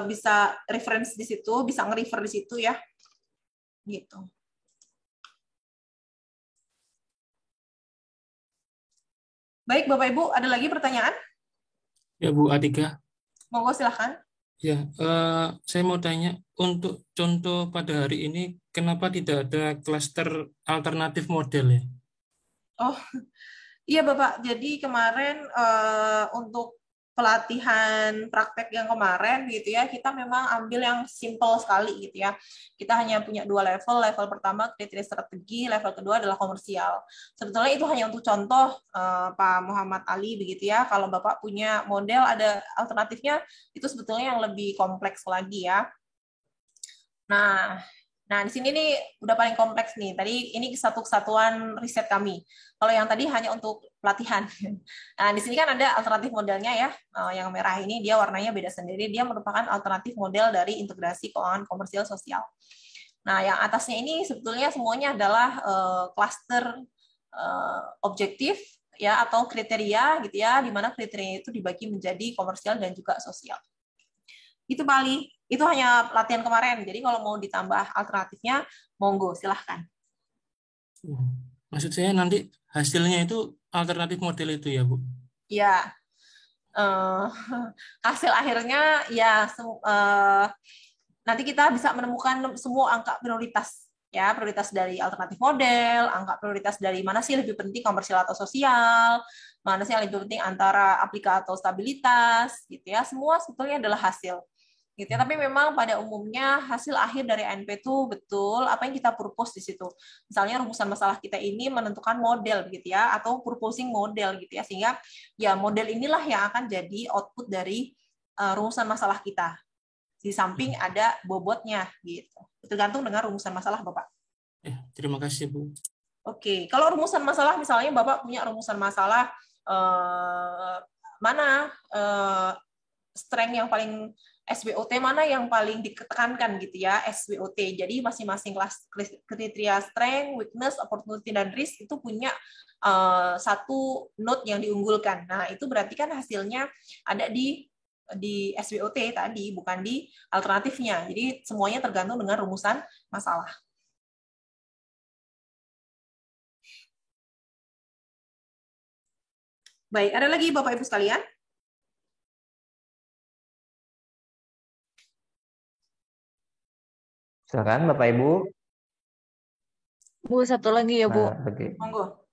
bisa reference di situ, bisa nge-refer di situ ya, gitu. Baik, Bapak Ibu, ada lagi pertanyaan? Ya, Bu Atika. Monggo, silahkan. Ya, saya mau tanya, untuk contoh pada hari ini, kenapa tidak ada klaster alternatif model ya? Oh, iya Bapak. Jadi kemarin untuk pelatihan praktek yang kemarin gitu ya, kita memang ambil yang simple sekali gitu ya. Kita hanya punya 2 level. Level pertama kriteria strategi, level kedua adalah komersial. Sebetulnya itu hanya untuk contoh Pak Muhammad Ali begitu ya. Kalau Bapak punya model ada alternatifnya, itu sebetulnya yang lebih kompleks lagi ya. Nah, di sini nih udah paling kompleks nih. Tadi ini satu kesatuan riset kami. Kalau yang tadi hanya untuk pelatihan. Nah, di sini kan ada alternatif modelnya ya. Yang merah ini dia warnanya beda sendiri. Dia merupakan alternatif model dari integrasi keuangan komersial sosial. Nah, yang atasnya ini sebetulnya semuanya adalah klaster objektif ya atau kriteria gitu ya, di mana kriteria itu dibagi menjadi komersial dan juga sosial. Itu paling, itu hanya latihan kemarin. Jadi kalau mau ditambah alternatifnya, monggo, silahkan. Maksud saya nanti hasilnya itu alternatif model itu ya, Bu? Ya, hasil akhirnya ya nanti kita bisa menemukan semua angka prioritas. Ya, prioritas dari alternatif model, angka prioritas dari mana sih lebih penting komersial atau sosial, mana sih yang lebih penting antara aplikasi atau stabilitas, gitu ya. Semua sebetulnya adalah hasil. Gitu ya. Tapi memang pada umumnya hasil akhir dari ANP itu betul apa yang kita purpose di situ. Misalnya rumusan masalah kita ini menentukan model gitu ya, atau proposing model gitu ya, sehingga ya model inilah yang akan jadi output dari rumusan masalah kita. Di samping ada bobotnya gitu. Tergantung dengan rumusan masalah Bapak. Terima kasih Bu. Oke, kalau rumusan masalah misalnya Bapak punya rumusan masalah mana strength yang paling SWOT mana yang paling ditekankan gitu ya, SWOT. Jadi masing-masing kriteria strength, weakness, opportunity, dan risk itu punya satu note yang diunggulkan. Nah, itu berarti kan hasilnya ada di SWOT tadi, bukan di alternatifnya. Jadi semuanya tergantung dengan rumusan masalah. Baik, ada lagi Bapak Ibu sekalian? Silakan Bapak Ibu. Bu, satu lagi ya Bu. Monggo.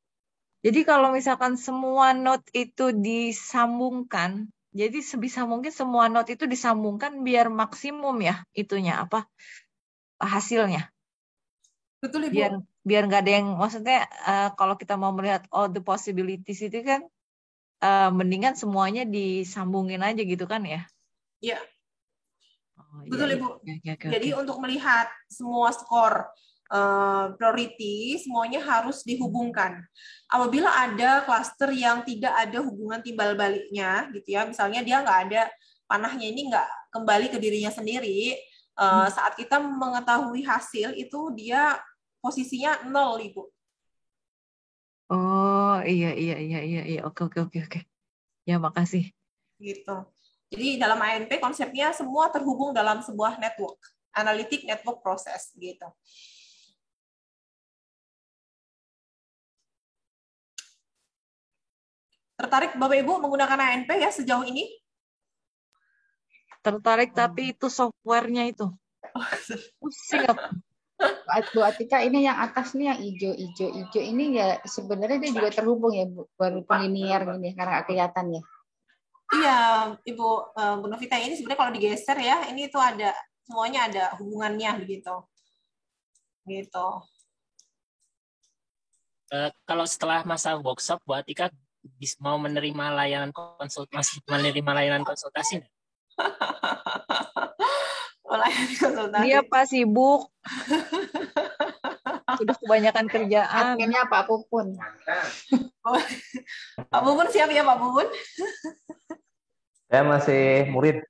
Jadi kalau misalkan semua note itu disambungkan, jadi sebisa mungkin semua note itu disambungkan biar maksimum ya itunya apa hasilnya. Betul Ibu. Biar nggak ada yang maksudnya kalau kita mau melihat all the possibilities itu kan mendingan semuanya disambungin aja gitu kan ya? Iya. Betul Ibu. Jadi untuk melihat semua skor priority semuanya harus dihubungkan. Apabila ada klaster yang tidak ada hubungan timbal baliknya, gitu ya, misalnya dia nggak ada panahnya ini nggak kembali ke dirinya sendiri, saat kita mengetahui hasil itu dia posisinya 0, Ibu. Oh iya, oke. Ya makasih. Gitu. Jadi dalam ANP konsepnya semua terhubung dalam sebuah network, analytic network process gitu. Tertarik Bapak Ibu menggunakan ANP ya sejauh ini? Tertarik tapi itu softwarenya itu. Pusing apa? Bu Atika, ini yang atas nih yang hijau ini ya sebenarnya dia juga terhubung ya Bu, baru linear ini karena kelihatan ya. Iya, Ibu Bu Novita, ini sebenarnya kalau digeser ya, ini itu ada semuanya ada hubungannya begitu. Gitu. Kalau setelah masa workshop Bu Atika mau menerima layanan konsultasi, Dia pas sibuk. Sudah kebanyakan kerjaan. Adminnya Pak Pupun. Pak Pupun siap ya Pak Pupun? Saya masih murid.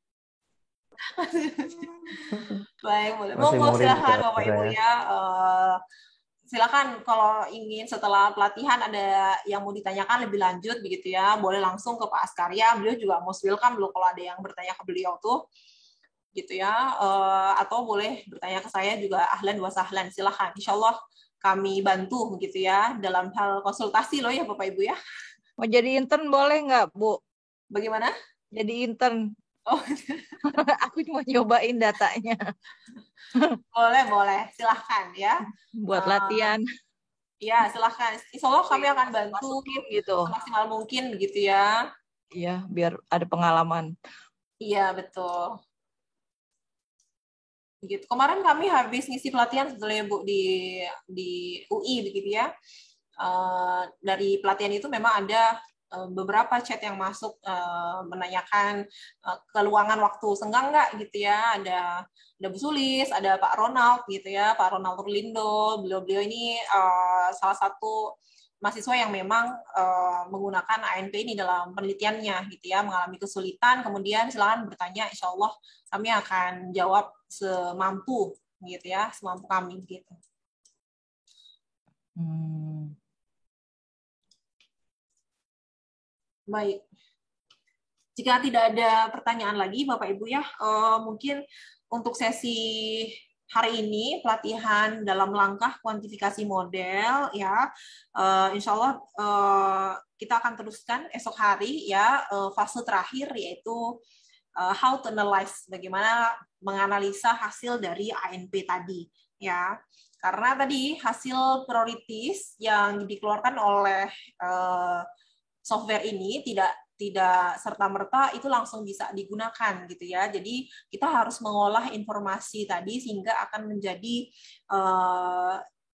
Baik, boleh. Monggo silakan Bapak Ibu ya. Silakan kalau ingin setelah pelatihan ada yang mau ditanyakan lebih lanjut begitu ya, boleh langsung ke Pak Askarya. Beliau juga most welcome loh kalau ada yang bertanya ke beliau tuh. Gitu ya, atau boleh bertanya ke saya juga ahlan wa sahlan, silakan. Insyaallah kami bantu begitu ya dalam hal konsultasi loh ya Bapak Ibu ya. Mau jadi intern boleh nggak Bu? Bagaimana? Jadi intern. Oh. Aku cuma nyobain datanya. Boleh, silahkan ya. Buat latihan. Ya, silahkan. Insyaallah kami akan bantu gitu. Maksimal mungkin begitu ya. ya biar ada pengalaman. Iya, betul. Gitu. Kemarin kami habis ngisi pelatihan sebetulnya Bu di UI begitu ya. Dari pelatihan itu memang ada beberapa chat yang masuk menanyakan keluangan waktu senggang nggak gitu ya. Ada Bu Sulis, ada Pak Ronald gitu ya, Pak Ronald Turlindo. Beliau ini salah satu mahasiswa yang memang menggunakan ANP ini dalam penelitiannya gitu ya, mengalami kesulitan, kemudian silakan bertanya, insya Allah kami akan jawab semampu gitu ya, semampu kami gitu. Baik. Jika tidak ada pertanyaan lagi Bapak Ibu ya, mungkin untuk sesi hari ini pelatihan dalam langkah kuantifikasi model ya, insya Allah kita akan teruskan esok hari ya, fase terakhir yaitu how to analyze, bagaimana menganalisa hasil dari ANP tadi ya, karena tadi hasil prioritis yang dikeluarkan oleh software ini tidak serta-merta itu langsung bisa digunakan gitu ya. Jadi kita harus mengolah informasi tadi sehingga akan menjadi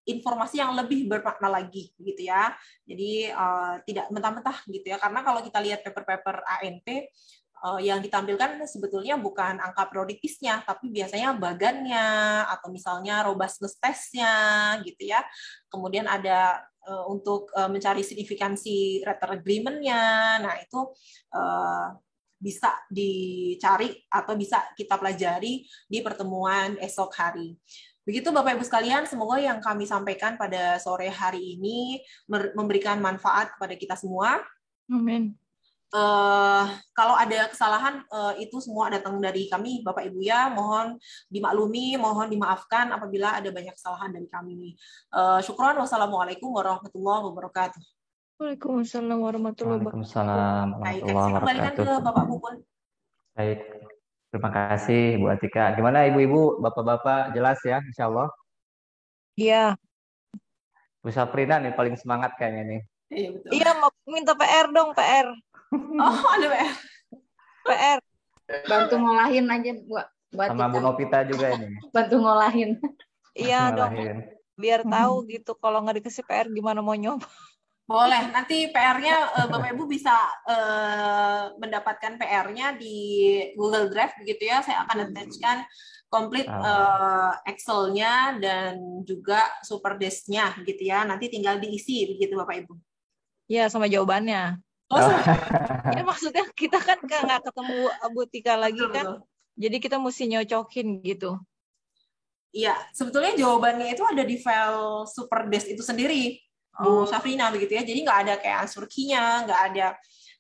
informasi yang lebih bermakna lagi gitu ya. Jadi tidak mentah-mentah gitu ya. Karena kalau kita lihat paper-paper ANP yang ditampilkan sebetulnya bukan angka prioritisnya, tapi biasanya bagannya atau misalnya robustness testnya gitu ya. Kemudian ada untuk mencari signifikansi return agreement-nya. Nah, itu bisa dicari atau bisa kita pelajari di pertemuan esok hari. Begitu Bapak Ibu sekalian, semoga yang kami sampaikan pada sore hari ini memberikan manfaat kepada kita semua. Amin. Kalau ada kesalahan itu semua datang dari kami Bapak Ibu ya, mohon dimaklumi, mohon dimaafkan apabila ada banyak kesalahan dari kami. Syukron, wassalamualaikum warahmatullahi wabarakatuh. Waalaikumsalam warahmatullahi wabarakatuh. Waalaikumsalam warahmatullahi Saya kembalikan ke wabarakatuh. Bapak Pupun. Baik, terima kasih Bu Atika. Gimana Ibu-ibu, Bapak-bapak, jelas ya Insya Allah? Iya. Bu Saprina nih paling semangat kayaknya nih. Iya, betul. Iya, mau minta PR dong, PR. Oh, ada PR. PR. Bantu ngolahin aja buat sama Bu Novita juga ini. Bantu ngolahin. Iya dong. Biar tahu gitu kalau nggak dikasih PR gimana mau nyoba. Boleh, nanti PR-nya Bapak Ibu bisa mendapatkan PR-nya di Google Drive begitu ya. Saya akan attach-kan komplit Excel-nya dan juga Superdesk-nya gitu ya. Nanti tinggal diisi begitu Bapak Ibu. Iya, sama jawabannya. Ya maksudnya kita kan nggak ketemu Bu Tika lagi kan, jadi kita mesti nyocokin gitu. Iya, sebetulnya jawabannya itu ada di file Superdesk itu sendiri, Bu Safrina begitu ya. Jadi nggak ada kayak answer key-nya, nggak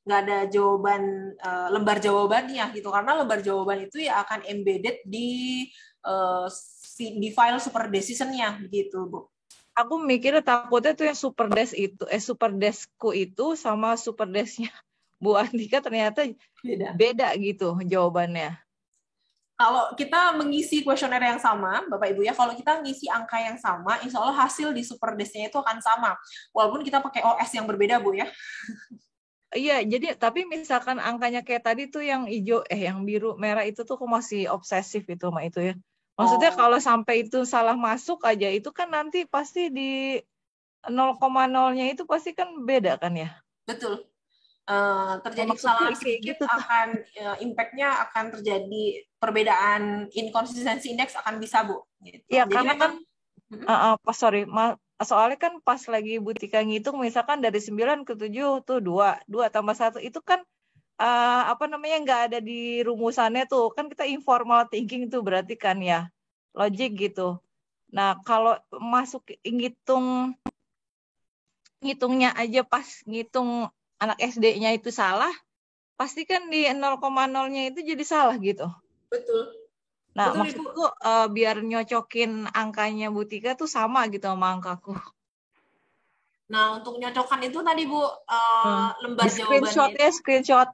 ada jawaban lembar jawabannya gitu, karena lembar jawaban itu ya akan embedded di file Superdesk-nya gitu Bu. Aku mikirnya takutnya tuh yang Superdeskku itu sama Superdesknya Bu Andika ternyata beda gitu jawabannya. Kalau kita mengisi kuesioner yang sama, Bapak Ibu ya, kalau kita ngisi angka yang sama, insya Allah hasil di Superdesknya itu akan sama, walaupun kita pakai OS yang berbeda Bu ya. Iya, jadi tapi misalkan angkanya kayak tadi tuh yang hijau, yang biru, merah itu tuh aku masih obsesif itu sama itu ya. Maksudnya kalau sampai itu salah masuk aja, itu kan nanti pasti di 0,0-nya itu pasti kan beda kan ya? Betul. Terjadi kesalahan sedikit gitu, akan impact-nya akan terjadi perbedaan inconsistency index akan bisa Bu. Gitu. Ya, jadi karena kan, soalnya kan pas lagi Bu Tika ngitung, misalkan dari 9 ke 7 tuh 2 tambah 1, itu kan nggak ada di rumusannya tuh, kan kita informal thinking tuh berarti kan ya, logik gitu. Nah, kalau masuk ngitungnya aja pas ngitung anak SD-nya itu salah, pasti kan di 0,0-nya itu jadi salah gitu. Betul. Nah, maksudku biar nyocokin angkanya Bu Tika tuh sama gitu sama angkaku. Nah, untuk nyocokkan itu tadi Bu, lembar jawabannya. Screenshot.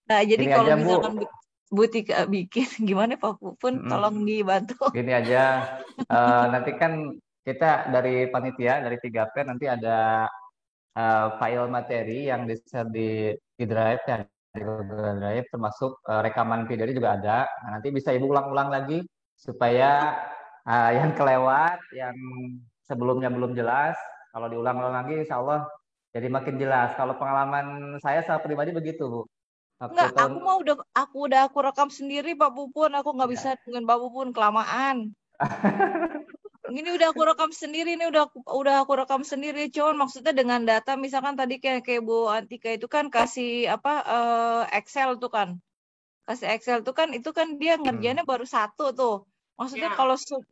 Nah, jadi kalau misalkan Bu Tika bikin, gimana Pak Pupun, tolong dibantu. Gini aja, nanti kan kita dari panitia, dari 3P nanti ada file materi yang di-share di Drive ya, di Google Drive, termasuk rekaman video juga ada. Nah, nanti bisa Ibu ulang-ulang lagi supaya yang kelewat, yang sebelumnya belum jelas, kalau diulang-ulang lagi, insya Allah jadi makin jelas. Kalau pengalaman saya pribadi begitu, Bu. Enggak, aku rekam sendiri Pak Pupun, aku nggak bisa dengan Pak Pupun, kelamaan. Ini udah aku rekam sendiri, ini udah aku rekam sendiri, cuman maksudnya dengan data misalkan tadi kayak Bu Antika itu kan kasih Excel tuh kan. Kasih Excel tuh kan itu kan dia ngerjainnya baru satu tuh. Maksudnya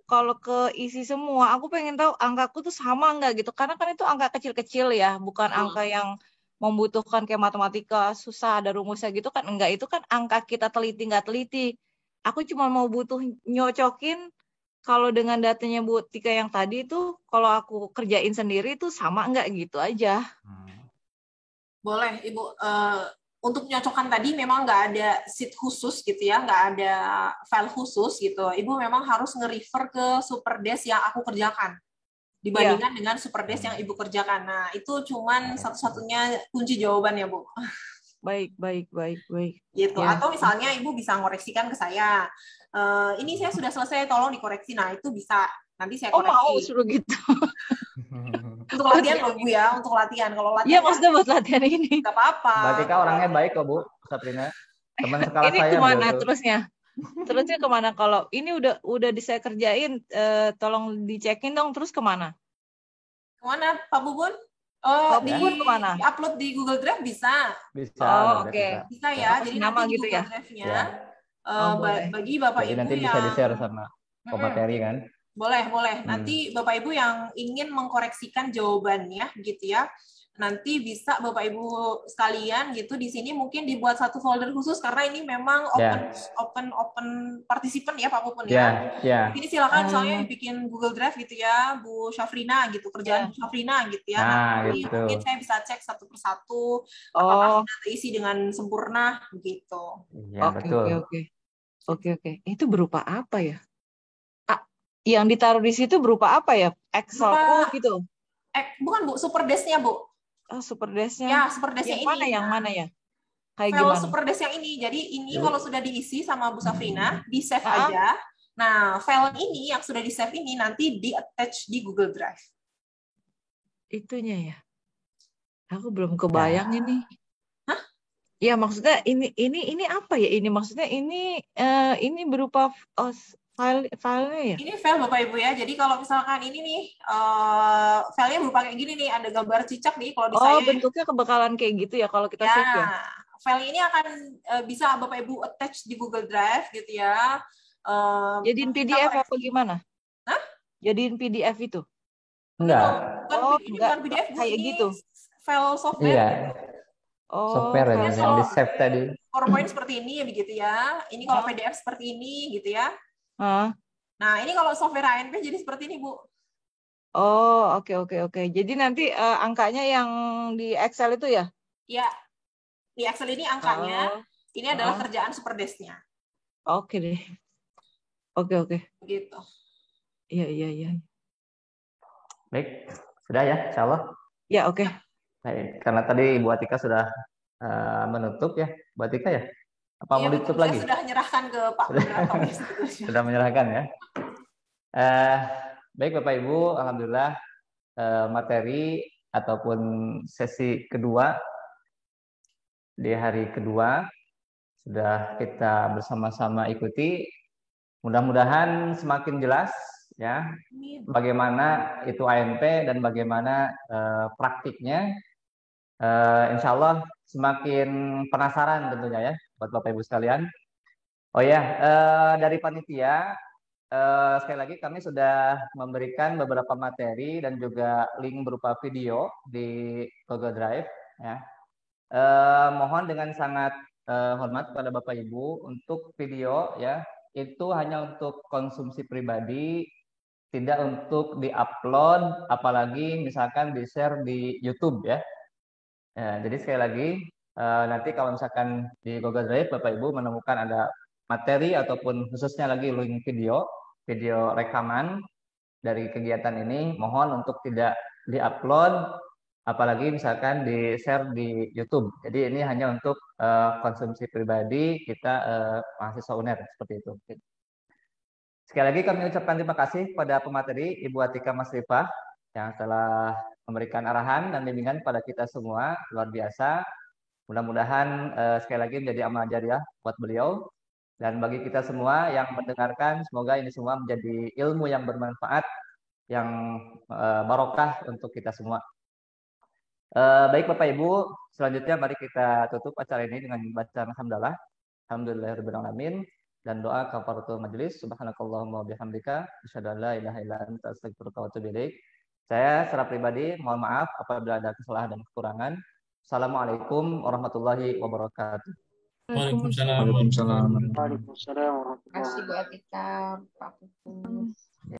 kalau keisi semua, aku pengen tahu angkaku tuh sama enggak gitu. Karena kan itu angka kecil-kecil ya, bukan angka yang membutuhkan kayak matematika susah ada rumusnya gitu kan. Enggak, itu kan angka kita teliti nggak teliti. Aku cuma mau butuh nyocokin kalau dengan datanya Bu Tika yang tadi itu, kalau aku kerjain sendiri itu sama enggak gitu aja. Boleh, Ibu. Untuk menyocokkan tadi memang nggak ada sheet khusus gitu ya, nggak ada file khusus gitu. Ibu memang harus nge-refer ke Superdesk yang aku kerjakan dibandingkan dengan Superdesk yang Ibu kerjakan. Nah, itu cuman satu-satunya kunci jawabannya, Bu. Baik. Gitu. Ya. Atau misalnya Ibu bisa ngoreksikan ke saya. Ini saya sudah selesai, tolong dikoreksi. Nah, itu bisa. Nanti saya koreksi. Oh, mau suruh gitu. Untuk latihan loh, Bu ya. Untuk latihan. Kalau latihan. Iya, maksudnya buat latihan ini. Nggak apa-apa. Berarti Kak orangnya baik kok, Bu Saprina. Teman sekelas ini saya. Ini kemana terusnya? Terusnya kemana? Kalau ini udah saya kerjain, tolong dicekin dong. Terus kemana? Kemana, Pak Bubun? Kemana? Upload di Google Drive bisa. Oh, oke. Bisa ya. Jadi nama nanti gitu di Google ya. Drive-nya bagi Bapak Ibu nanti yang bisa di-share sama pemateri kan. Boleh. Nanti Bapak Ibu yang ingin mengkoreksikan jawabannya gitu ya. Nanti bisa Bapak Ibu sekalian gitu di sini mungkin dibuat satu folder khusus karena ini memang open participant ya Pak Pupun ya. Ini silakan misalnya dibikin Google Drive gitu ya Bu Syafrina gitu, kerjaan Bu Syafrina gitu ya. Nah, gitu. Mungkin saya bisa cek satu persatu apakah sudah terisi dengan sempurna begitu. Iya, betul. Oke. Itu berupa apa ya? Yang ditaruh di situ berupa apa ya? Excel gitu. Bukan Bu, Superdesk-nya Bu. Oh, Superdesk-nya. Ya, Superdesk-nya ini. Yang mana ya? Kayak file gimana? Superdesk yang ini. Jadi ini kalau sudah diisi sama Bu Safrina, di-save aja. Nah, file ini yang sudah di-save ini nanti di-attach di Google Drive. Itunya ya. Aku belum kebayang ini. Hah? Ya, maksudnya ini apa ya? Ini maksudnya ini berupa filenya ya? Ini file Bapak Ibu ya. Jadi kalau misalkan ini nih filenya berupa kayak gini nih, ada gambar cicak nih kalau di saya. Bentuknya kebakalan kayak gitu ya kalau kita save ya. File ini akan bisa Bapak Ibu attach di Google Drive gitu ya. Jadiin PDF apa gimana? Hah? Jadiin PDF itu? Enggak. Ini bukan PDF, Bu. Kayak ini gitu. File software. Iya. Software yang di-save tadi. PowerPoint seperti ini ya begitu ya. Ini kalau PDF seperti ini gitu ya. Nah, ini kalau software ANP jadi seperti ini, Bu. Oh, oke. Jadi nanti angkanya yang di Excel itu ya? Iya. Di Excel ini angkanya, ini adalah kerjaan Superdesk-nya. Oke deh. Oke. Gitu. Iya. Baik, sudah ya, insya Allah. Ya, oke. Baik, karena tadi Ibu Atika sudah menutup ya, Bu Atika ya? Apa mau ditutup lagi? Saya sudah menyerahkan ke Pak Moderator. Sudah menyerahkan ya. Baik Bapak Ibu, alhamdulillah materi ataupun sesi kedua di hari kedua sudah kita bersama-sama ikuti. Mudah-mudahan semakin jelas ya bagaimana itu ANP dan bagaimana praktiknya. Insya Allah semakin penasaran tentunya ya buat Bapak Ibu sekalian. Oh ya, dari panitia sekali lagi kami sudah memberikan beberapa materi dan juga link berupa video di Google Drive ya. Mohon dengan sangat hormat kepada Bapak Ibu untuk video ya itu hanya untuk konsumsi pribadi, tidak untuk diupload, apalagi misalkan di-share di YouTube ya. Jadi sekali lagi nanti kalau misalkan di Google Drive Bapak Ibu menemukan ada materi ataupun khususnya lagi link video rekaman dari kegiatan ini, mohon untuk tidak diupload apalagi misalkan di-share di YouTube. Jadi ini hanya untuk konsumsi pribadi kita mahasiswa UNER seperti itu. Sekali lagi kami ucapkan terima kasih kepada pemateri Ibu Atika Masrifah yang telah memberikan arahan dan bimbingan kepada kita semua, luar biasa. Mudah-mudahan sekali lagi menjadi amal jariah buat beliau. Dan bagi kita semua yang mendengarkan, semoga ini semua menjadi ilmu yang bermanfaat, yang barokah untuk kita semua. Baik Bapak Ibu, selanjutnya mari kita tutup acara ini dengan bacaan hamdalah. Alhamdulillahirabbil alamin dan doa kafaratul majelis. Subhanakallahumma bihamdika asyhadu an la ilaha illa anta astaghfiruka wa atubu ilaik. Saya secara pribadi mohon maaf apabila ada kesalahan dan kekurangan. Assalamualaikum warahmatullahi wabarakatuh. Waalaikumsalam. Waalaikumsalam. Terima kasih buat kita, Pak Pupus.